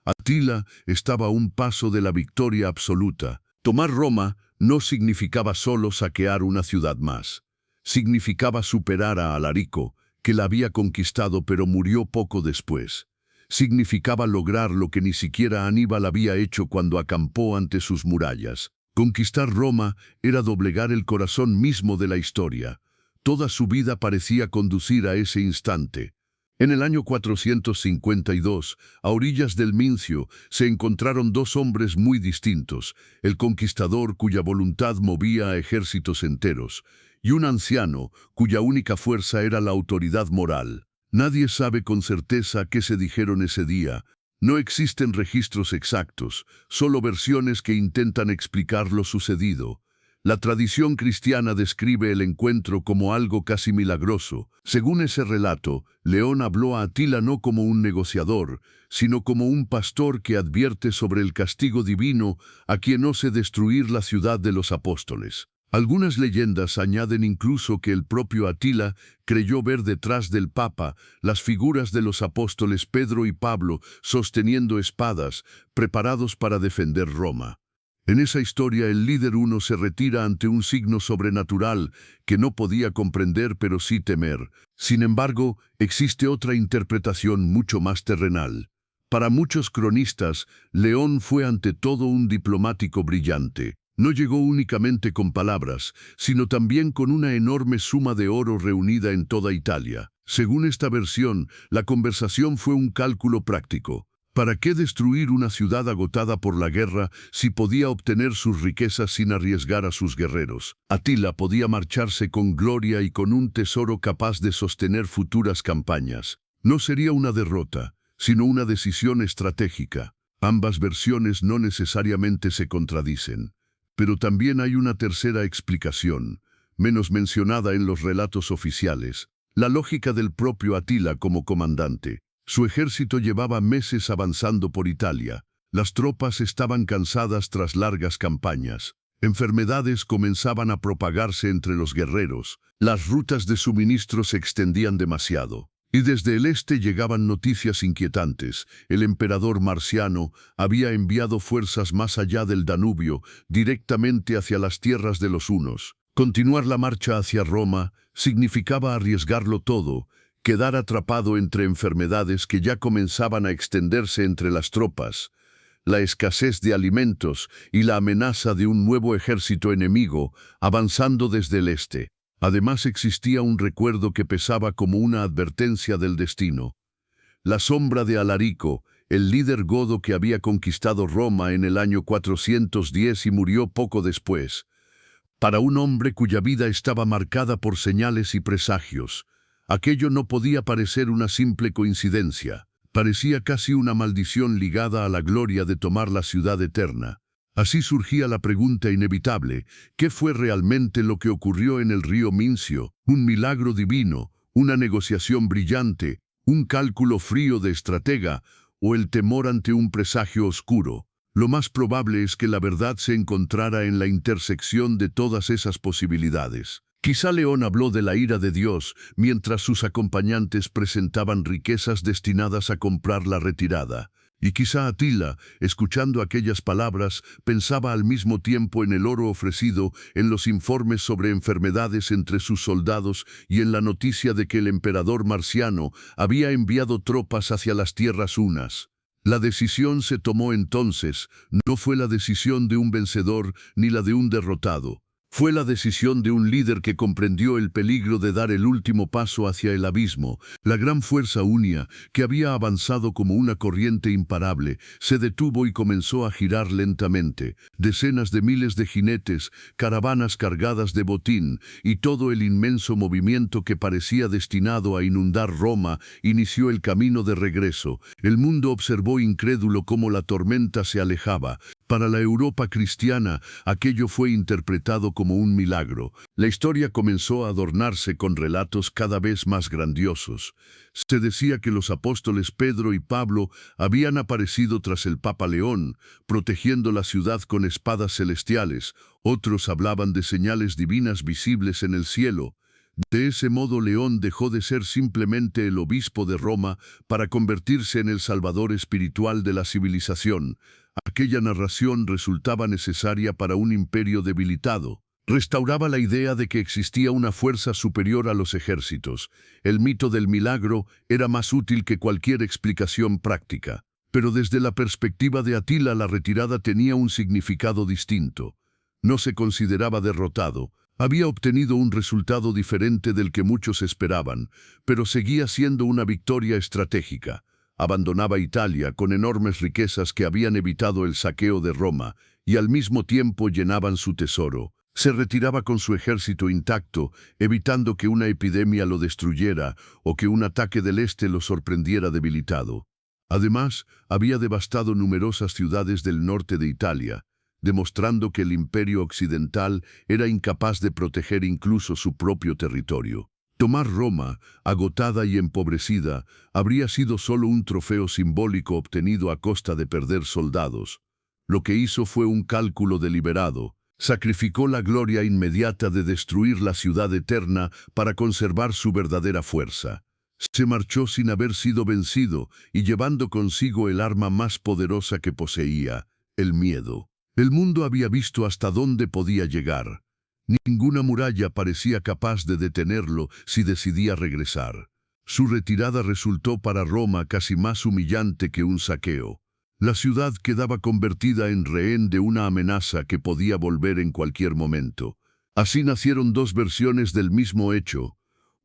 Atila estaba a un paso de la victoria absoluta. Tomar Roma no significaba solo saquear una ciudad más. Significaba superar a Alarico, que la había conquistado pero murió poco después. Significaba lograr lo que ni siquiera Aníbal había hecho cuando acampó ante sus murallas. Conquistar Roma era doblegar el corazón mismo de la historia. Toda su vida parecía conducir a ese instante. En el año 452, a orillas del Mincio, se encontraron dos hombres muy distintos, el conquistador cuya voluntad movía a ejércitos enteros, y un anciano cuya única fuerza era la autoridad moral. Nadie sabe con certeza qué se dijeron ese día. No existen registros exactos, solo versiones que intentan explicar lo sucedido. La tradición cristiana describe el encuentro como algo casi milagroso. Según ese relato, León habló a Atila no como un negociador, sino como un pastor que advierte sobre el castigo divino a quien ose destruir la ciudad de los apóstoles. Algunas leyendas añaden incluso que el propio Atila creyó ver detrás del Papa las figuras de los apóstoles Pedro y Pablo sosteniendo espadas, preparados para defender Roma. En esa historia el líder uno se retira ante un signo sobrenatural que no podía comprender pero sí temer. Sin embargo, existe otra interpretación mucho más terrenal. Para muchos cronistas, León fue ante todo un diplomático brillante. No llegó únicamente con palabras, sino también con una enorme suma de oro reunida en toda Italia. Según esta versión, la conversación fue un cálculo práctico. ¿Para qué destruir una ciudad agotada por la guerra si podía obtener sus riquezas sin arriesgar a sus guerreros? Atila podía marcharse con gloria y con un tesoro capaz de sostener futuras campañas. No sería una derrota, sino una decisión estratégica. Ambas versiones no necesariamente se contradicen. Pero también hay una tercera explicación, menos mencionada en los relatos oficiales, la lógica del propio Atila como comandante. Su ejército llevaba meses avanzando por Italia. Las tropas estaban cansadas tras largas campañas. Enfermedades comenzaban a propagarse entre los guerreros. Las rutas de suministro se extendían demasiado. Y desde el este llegaban noticias inquietantes. El emperador Marciano había enviado fuerzas más allá del Danubio, directamente hacia las tierras de los hunos. Continuar la marcha hacia Roma significaba arriesgarlo todo, quedar atrapado entre enfermedades que ya comenzaban a extenderse entre las tropas, la escasez de alimentos y la amenaza de un nuevo ejército enemigo avanzando desde el este. Además existía un recuerdo que pesaba como una advertencia del destino. La sombra de Alarico, el líder godo que había conquistado Roma en el año 410 y murió poco después. Para un hombre cuya vida estaba marcada por señales y presagios, aquello no podía parecer una simple coincidencia. Parecía casi una maldición ligada a la gloria de tomar la ciudad eterna. Así surgía la pregunta inevitable: ¿qué fue realmente lo que ocurrió en el río Mincio? ¿Un milagro divino, una negociación brillante, un cálculo frío de estratega o el temor ante un presagio oscuro? Lo más probable es que la verdad se encontrara en la intersección de todas esas posibilidades. Quizá León habló de la ira de Dios mientras sus acompañantes presentaban riquezas destinadas a comprar la retirada. Y quizá Atila, escuchando aquellas palabras, pensaba al mismo tiempo en el oro ofrecido, en los informes sobre enfermedades entre sus soldados y en la noticia de que el emperador Marciano había enviado tropas hacia las tierras hunas. La decisión se tomó entonces, no fue la decisión de un vencedor ni la de un derrotado. Fue la decisión de un líder que comprendió el peligro de dar el último paso hacia el abismo. La gran fuerza unia, que había avanzado como una corriente imparable, se detuvo y comenzó a girar lentamente. Decenas de miles de jinetes, caravanas cargadas de botín y todo el inmenso movimiento que parecía destinado a inundar Roma inició el camino de regreso. El mundo observó incrédulo cómo la tormenta se alejaba. Para la Europa cristiana, aquello fue interpretado como un milagro. La historia comenzó a adornarse con relatos cada vez más grandiosos. Se decía que los apóstoles Pedro y Pablo habían aparecido tras el Papa León, protegiendo la ciudad con espadas celestiales. Otros hablaban de señales divinas visibles en el cielo. De ese modo León dejó de ser simplemente el obispo de Roma para convertirse en el salvador espiritual de la civilización. Aquella narración resultaba necesaria para un imperio debilitado. Restauraba la idea de que existía una fuerza superior a los ejércitos. El mito del milagro era más útil que cualquier explicación práctica. Pero desde la perspectiva de Atila, la retirada tenía un significado distinto. No se consideraba derrotado. Había obtenido un resultado diferente del que muchos esperaban, pero seguía siendo una victoria estratégica. Abandonaba Italia con enormes riquezas que habían evitado el saqueo de Roma y al mismo tiempo llenaban su tesoro. Se retiraba con su ejército intacto, evitando que una epidemia lo destruyera o que un ataque del este lo sorprendiera debilitado. Además, había devastado numerosas ciudades del norte de Italia, demostrando que el imperio occidental era incapaz de proteger incluso su propio territorio. Tomar Roma, agotada y empobrecida, habría sido solo un trofeo simbólico obtenido a costa de perder soldados. Lo que hizo fue un cálculo deliberado. Sacrificó la gloria inmediata de destruir la ciudad eterna para conservar su verdadera fuerza. Se marchó sin haber sido vencido y llevando consigo el arma más poderosa que poseía, el miedo. El mundo había visto hasta dónde podía llegar. Ninguna muralla parecía capaz de detenerlo si decidía regresar. Su retirada resultó para Roma casi más humillante que un saqueo. La ciudad quedaba convertida en rehén de una amenaza que podía volver en cualquier momento. Así nacieron dos versiones del mismo hecho.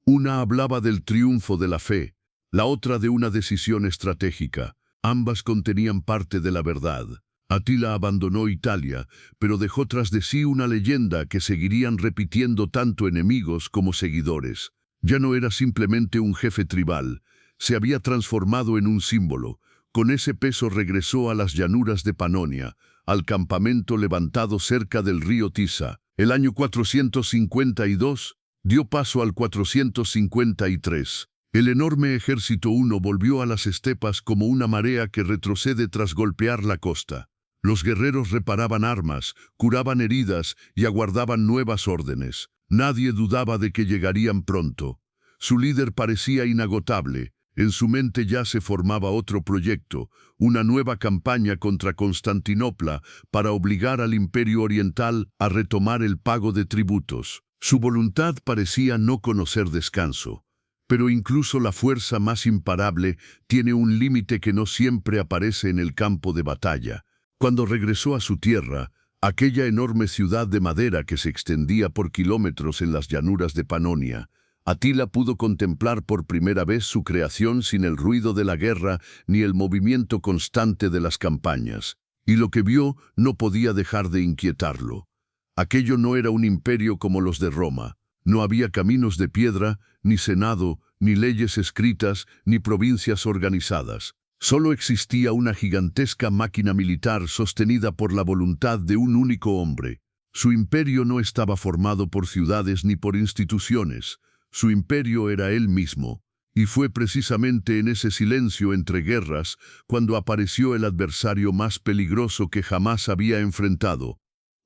Una hablaba del triunfo de la fe, la otra de una decisión estratégica. Ambas contenían parte de la verdad. Atila abandonó Italia, pero dejó tras de sí una leyenda que seguirían repitiendo tanto enemigos como seguidores. Ya no era simplemente un jefe tribal, se había transformado en un símbolo. Con ese peso regresó a las llanuras de Panonia, al campamento levantado cerca del río Tisa. El año 452 dio paso al 453. El enorme ejército huno volvió a las estepas como una marea que retrocede tras golpear la costa. Los guerreros reparaban armas, curaban heridas y aguardaban nuevas órdenes. Nadie dudaba de que llegarían pronto. Su líder parecía inagotable. En su mente ya se formaba otro proyecto, una nueva campaña contra Constantinopla para obligar al Imperio Oriental a retomar el pago de tributos. Su voluntad parecía no conocer descanso. Pero incluso la fuerza más imparable tiene un límite que no siempre aparece en el campo de batalla. Cuando regresó a su tierra, aquella enorme ciudad de madera que se extendía por kilómetros en las llanuras de Panonia, Atila pudo contemplar por primera vez su creación sin el ruido de la guerra ni el movimiento constante de las campañas. Y lo que vio no podía dejar de inquietarlo. Aquello no era un imperio como los de Roma. No había caminos de piedra, ni senado, ni leyes escritas, ni provincias organizadas. Solo existía una gigantesca máquina militar sostenida por la voluntad de un único hombre. Su imperio no estaba formado por ciudades ni por instituciones. Su imperio era él mismo, y fue precisamente en ese silencio entre guerras cuando apareció el adversario más peligroso que jamás había enfrentado.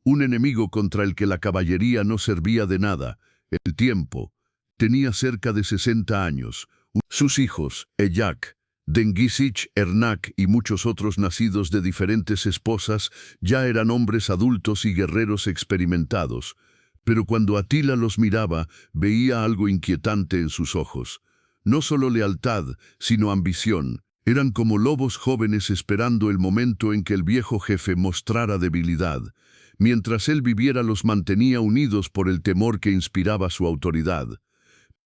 Un enemigo contra el que la caballería no servía de nada, el tiempo. Tenía cerca de 60 años. Sus hijos, Eyak, Dengisich, Ernak y muchos otros nacidos de diferentes esposas, ya eran hombres adultos y guerreros experimentados. Pero cuando Atila los miraba, veía algo inquietante en sus ojos. No solo lealtad, sino ambición. Eran como lobos jóvenes esperando el momento en que el viejo jefe mostrara debilidad. Mientras él viviera los mantenía unidos por el temor que inspiraba su autoridad.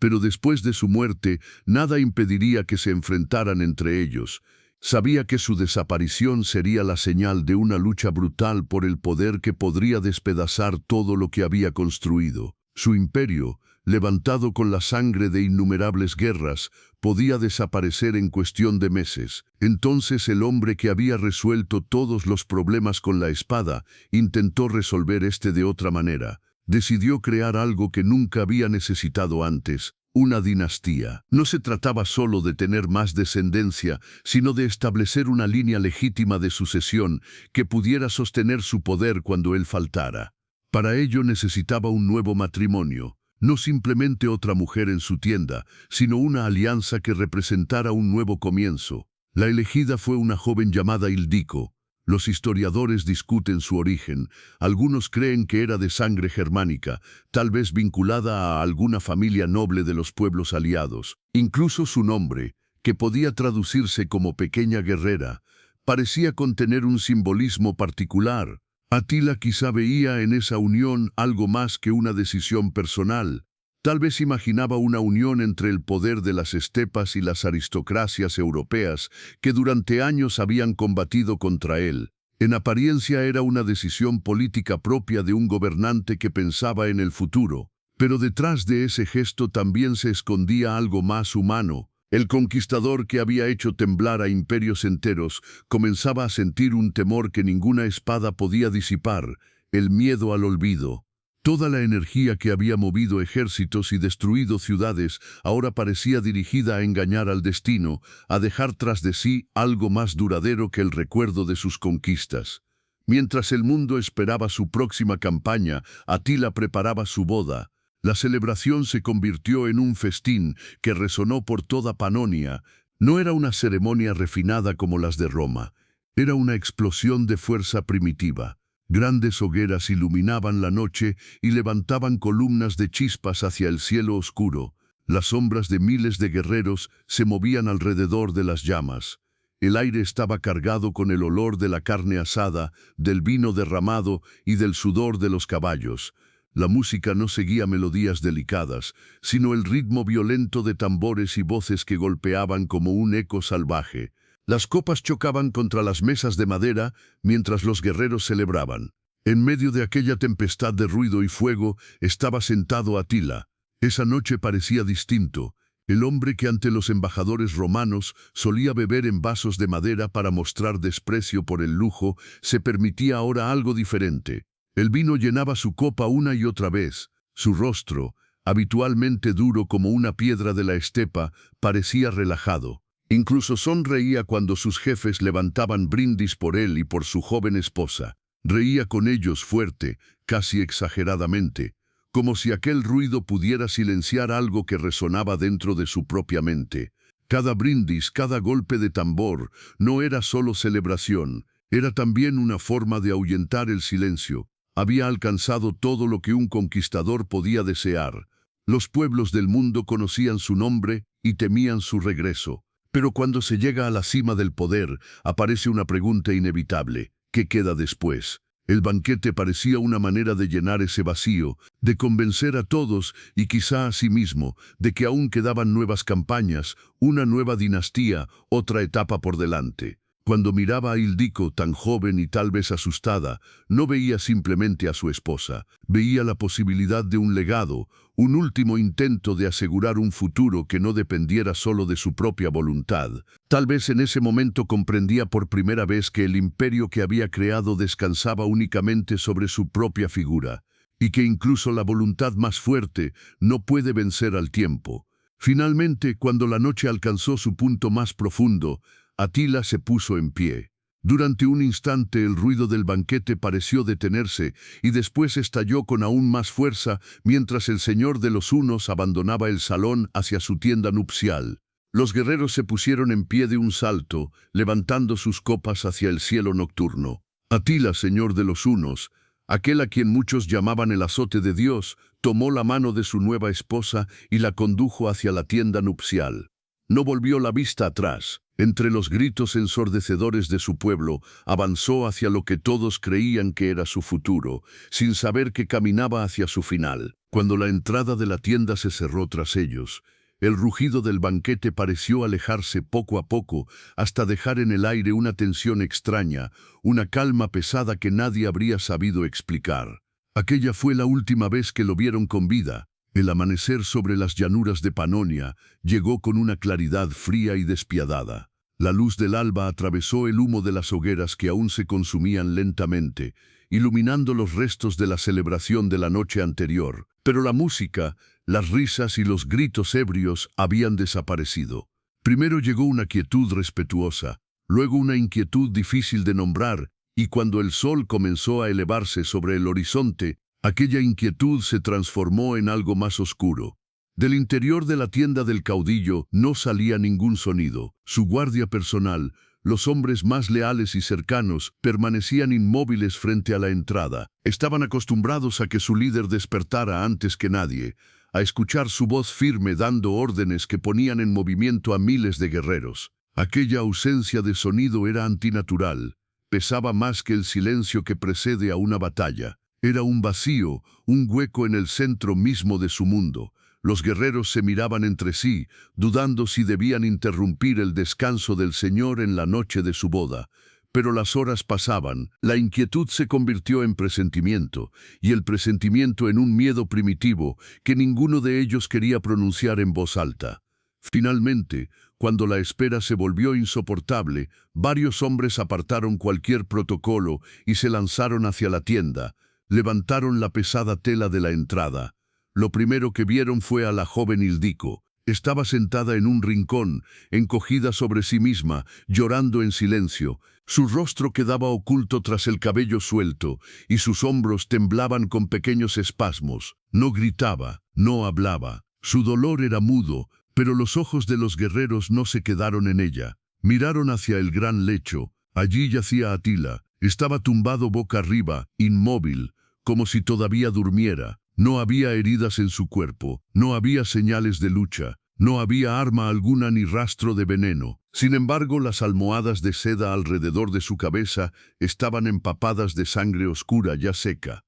Pero después de su muerte, nada impediría que se enfrentaran entre ellos. Sabía que su desaparición sería la señal de una lucha brutal por el poder que podría despedazar todo lo que había construido. Su imperio, levantado con la sangre de innumerables guerras, podía desaparecer en cuestión de meses. Entonces el hombre que había resuelto todos los problemas con la espada, intentó resolver este de otra manera. Decidió crear algo que nunca había necesitado antes. Una dinastía. No se trataba solo de tener más descendencia, sino de establecer una línea legítima de sucesión que pudiera sostener su poder cuando él faltara. Para ello necesitaba un nuevo matrimonio, no simplemente otra mujer en su tienda, sino una alianza que representara un nuevo comienzo. La elegida fue una joven llamada Ildico. Los historiadores discuten su origen. Algunos creen que era de sangre germánica, tal vez vinculada a alguna familia noble de los pueblos aliados. Incluso su nombre, que podía traducirse como pequeña guerrera, parecía contener un simbolismo particular. Atila quizá veía en esa unión algo más que una decisión personal. Tal vez imaginaba una unión entre el poder de las estepas y las aristocracias europeas que durante años habían combatido contra él. En apariencia era una decisión política propia de un gobernante que pensaba en el futuro, pero detrás de ese gesto también se escondía algo más humano. El conquistador que había hecho temblar a imperios enteros comenzaba a sentir un temor que ninguna espada podía disipar, el miedo al olvido. Toda la energía que había movido ejércitos y destruido ciudades ahora parecía dirigida a engañar al destino, a dejar tras de sí algo más duradero que el recuerdo de sus conquistas. Mientras el mundo esperaba su próxima campaña, Atila preparaba su boda. La celebración se convirtió en un festín que resonó por toda Panonia. No era una ceremonia refinada como las de Roma. Era una explosión de fuerza primitiva. Grandes hogueras iluminaban la noche y levantaban columnas de chispas hacia el cielo oscuro. Las sombras de miles de guerreros se movían alrededor de las llamas. El aire estaba cargado con el olor de la carne asada, del vino derramado y del sudor de los caballos. La música no seguía melodías delicadas, sino el ritmo violento de tambores y voces que golpeaban como un eco salvaje. Las copas chocaban contra las mesas de madera mientras los guerreros celebraban. En medio de aquella tempestad de ruido y fuego estaba sentado Atila. Esa noche parecía distinto. El hombre que ante los embajadores romanos solía beber en vasos de madera para mostrar desprecio por el lujo, se permitía ahora algo diferente. El vino llenaba su copa una y otra vez. Su rostro, habitualmente duro como una piedra de la estepa, parecía relajado. Incluso sonreía cuando sus jefes levantaban brindis por él y por su joven esposa. Reía con ellos fuerte, casi exageradamente, como si aquel ruido pudiera silenciar algo que resonaba dentro de su propia mente. Cada brindis, cada golpe de tambor, no era solo celebración, era también una forma de ahuyentar el silencio. Había alcanzado todo lo que un conquistador podía desear. Los pueblos del mundo conocían su nombre y temían su regreso. Pero cuando se llega a la cima del poder, aparece una pregunta inevitable: ¿qué queda después? El banquete parecía una manera de llenar ese vacío, de convencer a todos y quizá a sí mismo de que aún quedaban nuevas campañas, una nueva dinastía, otra etapa por delante. Cuando miraba a Ildico, tan joven y tal vez asustada, no veía simplemente a su esposa, veía la posibilidad de un legado, un último intento de asegurar un futuro que no dependiera solo de su propia voluntad. Tal vez en ese momento comprendía por primera vez que el imperio que había creado descansaba únicamente sobre su propia figura, y que incluso la voluntad más fuerte no puede vencer al tiempo. Finalmente, cuando la noche alcanzó su punto más profundo, Atila se puso en pie. Durante un instante el ruido del banquete pareció detenerse y después estalló con aún más fuerza mientras el señor de los hunos abandonaba el salón hacia su tienda nupcial. Los guerreros se pusieron en pie de un salto, levantando sus copas hacia el cielo nocturno. Atila, señor de los hunos, aquel a quien muchos llamaban el azote de Dios, tomó la mano de su nueva esposa y la condujo hacia la tienda nupcial. No volvió la vista atrás. Entre los gritos ensordecedores de su pueblo, avanzó hacia lo que todos creían que era su futuro, sin saber que caminaba hacia su final. Cuando la entrada de la tienda se cerró tras ellos, el rugido del banquete pareció alejarse poco a poco hasta dejar en el aire una tensión extraña, una calma pesada que nadie habría sabido explicar. Aquella fue la última vez que lo vieron con vida. El amanecer sobre las llanuras de Panonia llegó con una claridad fría y despiadada. La luz del alba atravesó el humo de las hogueras que aún se consumían lentamente, iluminando los restos de la celebración de la noche anterior. Pero la música, las risas y los gritos ebrios habían desaparecido. Primero llegó una quietud respetuosa, luego una inquietud difícil de nombrar, y cuando el sol comenzó a elevarse sobre el horizonte, aquella inquietud se transformó en algo más oscuro. Del interior de la tienda del caudillo no salía ningún sonido. Su guardia personal, los hombres más leales y cercanos, permanecían inmóviles frente a la entrada. Estaban acostumbrados a que su líder despertara antes que nadie, a escuchar su voz firme dando órdenes que ponían en movimiento a miles de guerreros. Aquella ausencia de sonido era antinatural, pesaba más que el silencio que precede a una batalla. Era un vacío, un hueco en el centro mismo de su mundo. Los guerreros se miraban entre sí, dudando si debían interrumpir el descanso del Señor en la noche de su boda. Pero las horas pasaban, la inquietud se convirtió en presentimiento, y el presentimiento en un miedo primitivo que ninguno de ellos quería pronunciar en voz alta. Finalmente, cuando la espera se volvió insoportable, varios hombres apartaron cualquier protocolo y se lanzaron hacia la tienda. Levantaron la pesada tela de la entrada. Lo primero que vieron fue a la joven Ildico. Estaba sentada en un rincón, encogida sobre sí misma, llorando en silencio. Su rostro quedaba oculto tras el cabello suelto, y sus hombros temblaban con pequeños espasmos. No gritaba, no hablaba. Su dolor era mudo, pero los ojos de los guerreros no se quedaron en ella. Miraron hacia el gran lecho. Allí yacía Atila. Estaba tumbado boca arriba, inmóvil, como si todavía durmiera. No había heridas en su cuerpo, no había señales de lucha, no había arma alguna ni rastro de veneno. Sin embargo, las almohadas de seda alrededor de su cabeza estaban empapadas de sangre oscura ya seca.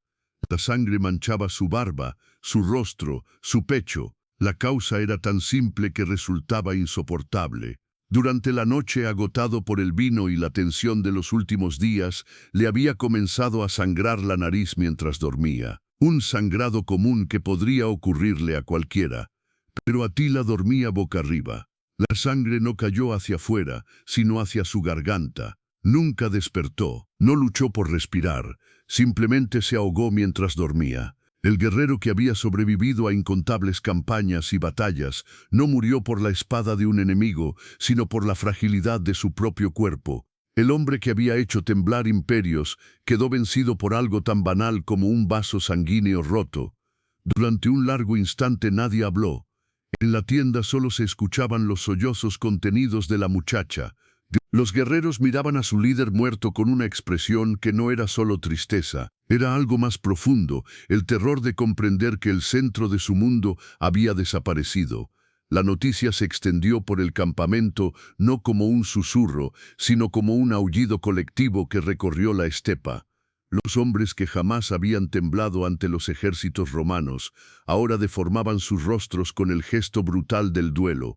La sangre manchaba su barba, su rostro, su pecho. La causa era tan simple que resultaba insoportable. Durante la noche, agotado por el vino y la tensión de los últimos días, le había comenzado a sangrar la nariz mientras dormía. Un sangrado común que podría ocurrirle a cualquiera. Pero Atila dormía boca arriba. La sangre no cayó hacia afuera, sino hacia su garganta. Nunca despertó, no luchó por respirar, simplemente se ahogó mientras dormía. El guerrero que había sobrevivido a incontables campañas y batallas no murió por la espada de un enemigo, sino por la fragilidad de su propio cuerpo. El hombre que había hecho temblar imperios quedó vencido por algo tan banal como un vaso sanguíneo roto. Durante un largo instante nadie habló. En la tienda solo se escuchaban los sollozos contenidos de la muchacha. Los guerreros miraban a su líder muerto con una expresión que no era solo tristeza, era algo más profundo, el terror de comprender que el centro de su mundo había desaparecido. La noticia se extendió por el campamento no como un susurro, sino como un aullido colectivo que recorrió la estepa. Los hombres que jamás habían temblado ante los ejércitos romanos, ahora deformaban sus rostros con el gesto brutal del duelo.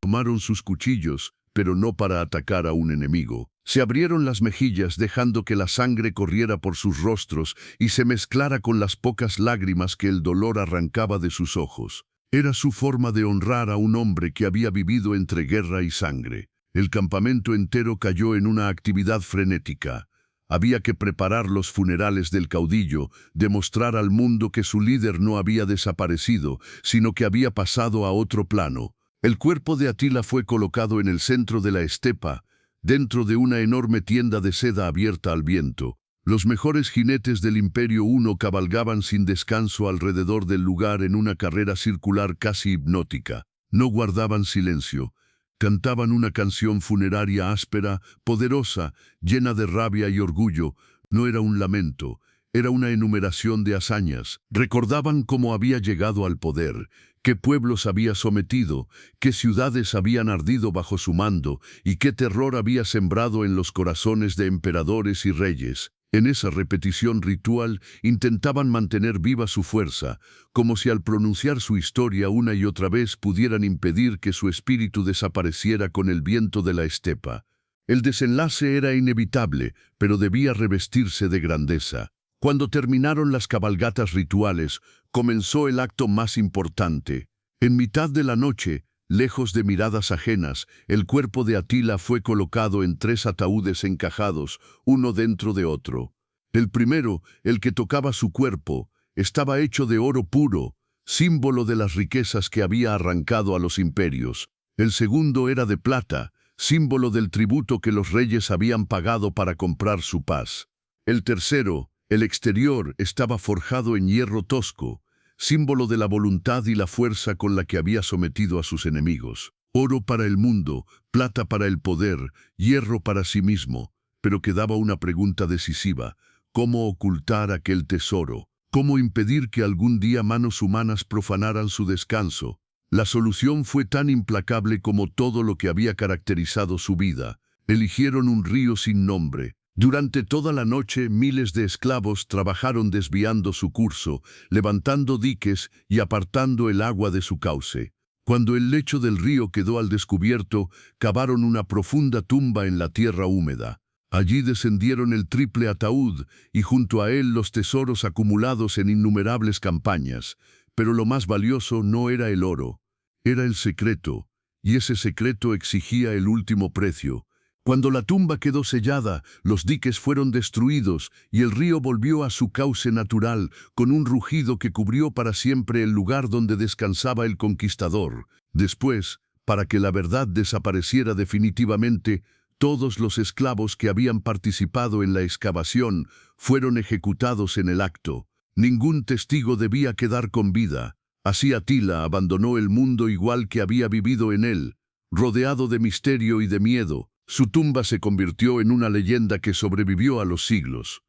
Tomaron sus cuchillos, pero no para atacar a un enemigo. Se abrieron las mejillas dejando que la sangre corriera por sus rostros y se mezclara con las pocas lágrimas que el dolor arrancaba de sus ojos. Era su forma de honrar a un hombre que había vivido entre guerra y sangre. El campamento entero cayó en una actividad frenética. Había que preparar los funerales del caudillo, demostrar al mundo que su líder no había desaparecido, sino que había pasado a otro plano. El cuerpo de Atila fue colocado en el centro de la estepa, dentro de una enorme tienda de seda abierta al viento. Los mejores jinetes del Imperio I cabalgaban sin descanso alrededor del lugar en una carrera circular casi hipnótica. No guardaban silencio. Cantaban una canción funeraria áspera, poderosa, llena de rabia y orgullo. No era un lamento, era una enumeración de hazañas. Recordaban cómo había llegado al poder, qué pueblos había sometido, qué ciudades habían ardido bajo su mando y qué terror había sembrado en los corazones de emperadores y reyes. En esa repetición ritual intentaban mantener viva su fuerza, como si al pronunciar su historia una y otra vez pudieran impedir que su espíritu desapareciera con el viento de la estepa. El desenlace era inevitable, pero debía revestirse de grandeza. Cuando terminaron las cabalgatas rituales, comenzó el acto más importante. En mitad de la noche, lejos de miradas ajenas, el cuerpo de Atila fue colocado en 3 ataúdes encajados, uno dentro de otro. El primero, el que tocaba su cuerpo, estaba hecho de oro puro, símbolo de las riquezas que había arrancado a los imperios. El segundo era de plata, símbolo del tributo que los reyes habían pagado para comprar su paz. El tercero, el exterior, estaba forjado en hierro tosco, símbolo de la voluntad y la fuerza con la que había sometido a sus enemigos. Oro para el mundo, plata para el poder, hierro para sí mismo. Pero quedaba una pregunta decisiva: ¿cómo ocultar aquel tesoro? ¿Cómo impedir que algún día manos humanas profanaran su descanso? La solución fue tan implacable como todo lo que había caracterizado su vida. Eligieron un río sin nombre. Durante toda la noche miles de esclavos trabajaron desviando su curso, levantando diques y apartando el agua de su cauce. Cuando el lecho del río quedó al descubierto, cavaron una profunda tumba en la tierra húmeda. Allí descendieron el triple ataúd y junto a él los tesoros acumulados en innumerables campañas. Pero lo más valioso no era el oro, era el secreto, y ese secreto exigía el último precio. Cuando la tumba quedó sellada, los diques fueron destruidos y el río volvió a su cauce natural, con un rugido que cubrió para siempre el lugar donde descansaba el conquistador. Después, para que la verdad desapareciera definitivamente, todos los esclavos que habían participado en la excavación fueron ejecutados en el acto. Ningún testigo debía quedar con vida. Así Atila abandonó el mundo igual que había vivido en él, rodeado de misterio y de miedo. Su tumba se convirtió en una leyenda que sobrevivió a los siglos.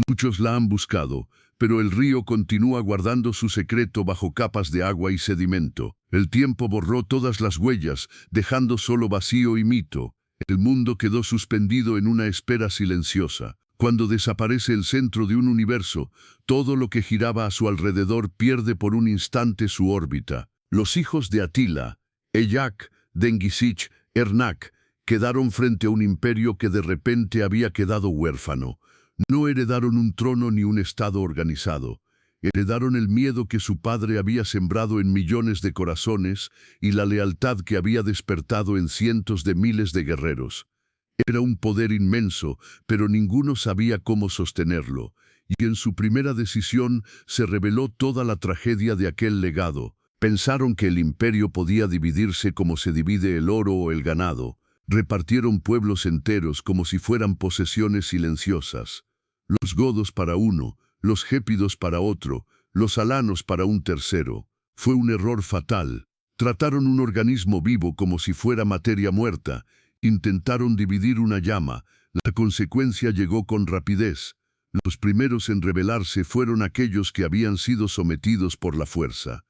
Muchos la han buscado, pero el río continúa guardando su secreto bajo capas de agua y sedimento. El tiempo borró todas las huellas, dejando solo vacío y mito. El mundo quedó suspendido en una espera silenciosa. Cuando desaparece el centro de un universo, todo lo que giraba a su alrededor pierde por un instante su órbita. Los hijos de Atila, Eyak, Dengisich, Ernak, quedaron frente a un imperio que de repente había quedado huérfano. No heredaron un trono ni un estado organizado. Heredaron el miedo que su padre había sembrado en millones de corazones y la lealtad que había despertado en cientos de miles de guerreros. Era un poder inmenso, pero ninguno sabía cómo sostenerlo, y en su primera decisión se reveló toda la tragedia de aquel legado. Pensaron que el imperio podía dividirse como se divide el oro o el ganado. Repartieron pueblos enteros como si fueran posesiones silenciosas. Los godos para uno, los gépidos para otro, los alanos para un tercero. Fue un error fatal. Trataron un organismo vivo como si fuera materia muerta. Intentaron dividir una llama. La consecuencia llegó con rapidez. Los primeros en rebelarse fueron aquellos que habían sido sometidos por la fuerza.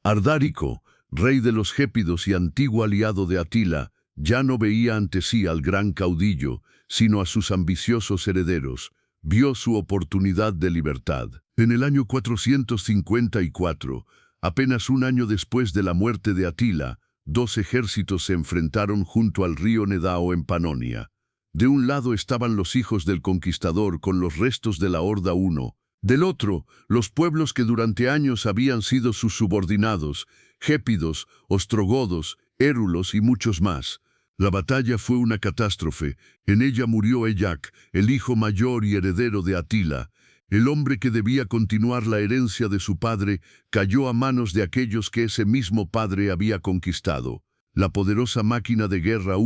Ardárico, rey de los gépidos y antiguo aliado de Atila, ya no veía ante sí al gran caudillo, sino a sus ambiciosos herederos. Vio su oportunidad de libertad. En el año 454, apenas un año después de la muerte de Atila, dos ejércitos se enfrentaron junto al río Nedao en Panonia. De un lado estaban los hijos del conquistador con los restos de la Horda I. Del otro, los pueblos que durante años habían sido sus subordinados, gépidos, ostrogodos, érulos y muchos más. La batalla fue una catástrofe. En ella murió Eyak, el hijo mayor y heredero de Atila. El hombre que debía continuar la herencia de su padre cayó a manos de aquellos que ese mismo padre había conquistado. La poderosa máquina de guerra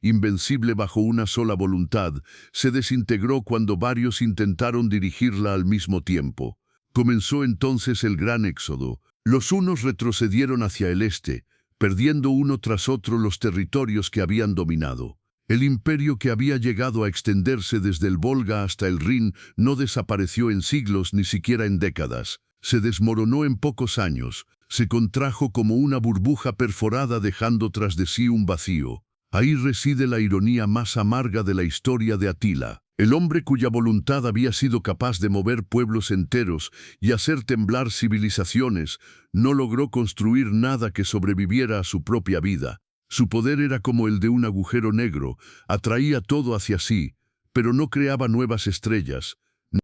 invencible bajo una sola voluntad, se desintegró cuando varios intentaron dirigirla al mismo tiempo. Comenzó entonces el gran éxodo. Los unos retrocedieron hacia el este, perdiendo uno tras otro los territorios que habían dominado. El imperio que había llegado a extenderse desde el Volga hasta el Rin no desapareció en siglos ni siquiera en décadas. Se desmoronó en pocos años, se contrajo como una burbuja perforada dejando tras de sí un vacío. Ahí reside la ironía más amarga de la historia de Atila. El hombre cuya voluntad había sido capaz de mover pueblos enteros y hacer temblar civilizaciones, no logró construir nada que sobreviviera a su propia vida. Su poder era como el de un agujero negro, atraía todo hacia sí, pero no creaba nuevas estrellas.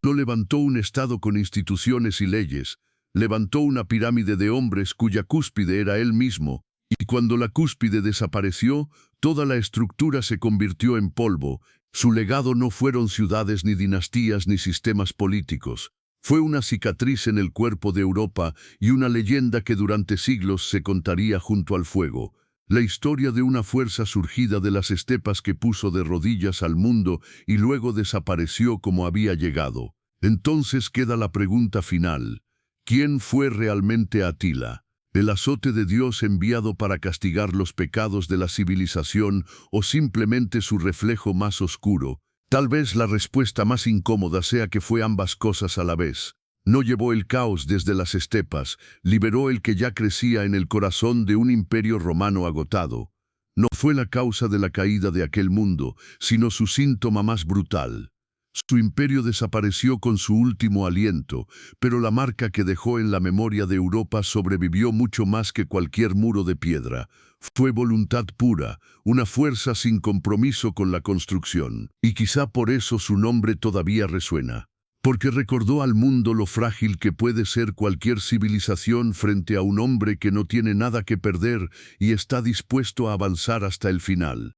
No levantó un estado con instituciones y leyes, levantó una pirámide de hombres cuya cúspide era él mismo, y cuando la cúspide desapareció, toda la estructura se convirtió en polvo. Su legado no fueron ciudades ni dinastías ni sistemas políticos. Fue una cicatriz en el cuerpo de Europa y una leyenda que durante siglos se contaría junto al fuego. La historia de una fuerza surgida de las estepas que puso de rodillas al mundo y luego desapareció como había llegado. Entonces queda la pregunta final. ¿Quién fue realmente Atila? ¿El azote de Dios enviado para castigar los pecados de la civilización o simplemente su reflejo más oscuro? Tal vez la respuesta más incómoda sea que fue ambas cosas a la vez. No llevó el caos desde las estepas, liberó el que ya crecía en el corazón de un imperio romano agotado. No fue la causa de la caída de aquel mundo, sino su síntoma más brutal. Su imperio desapareció con su último aliento, pero la marca que dejó en la memoria de Europa sobrevivió mucho más que cualquier muro de piedra. Fue voluntad pura, una fuerza sin compromiso con la construcción. Y quizá por eso su nombre todavía resuena. Porque recordó al mundo lo frágil que puede ser cualquier civilización frente a un hombre que no tiene nada que perder y está dispuesto a avanzar hasta el final.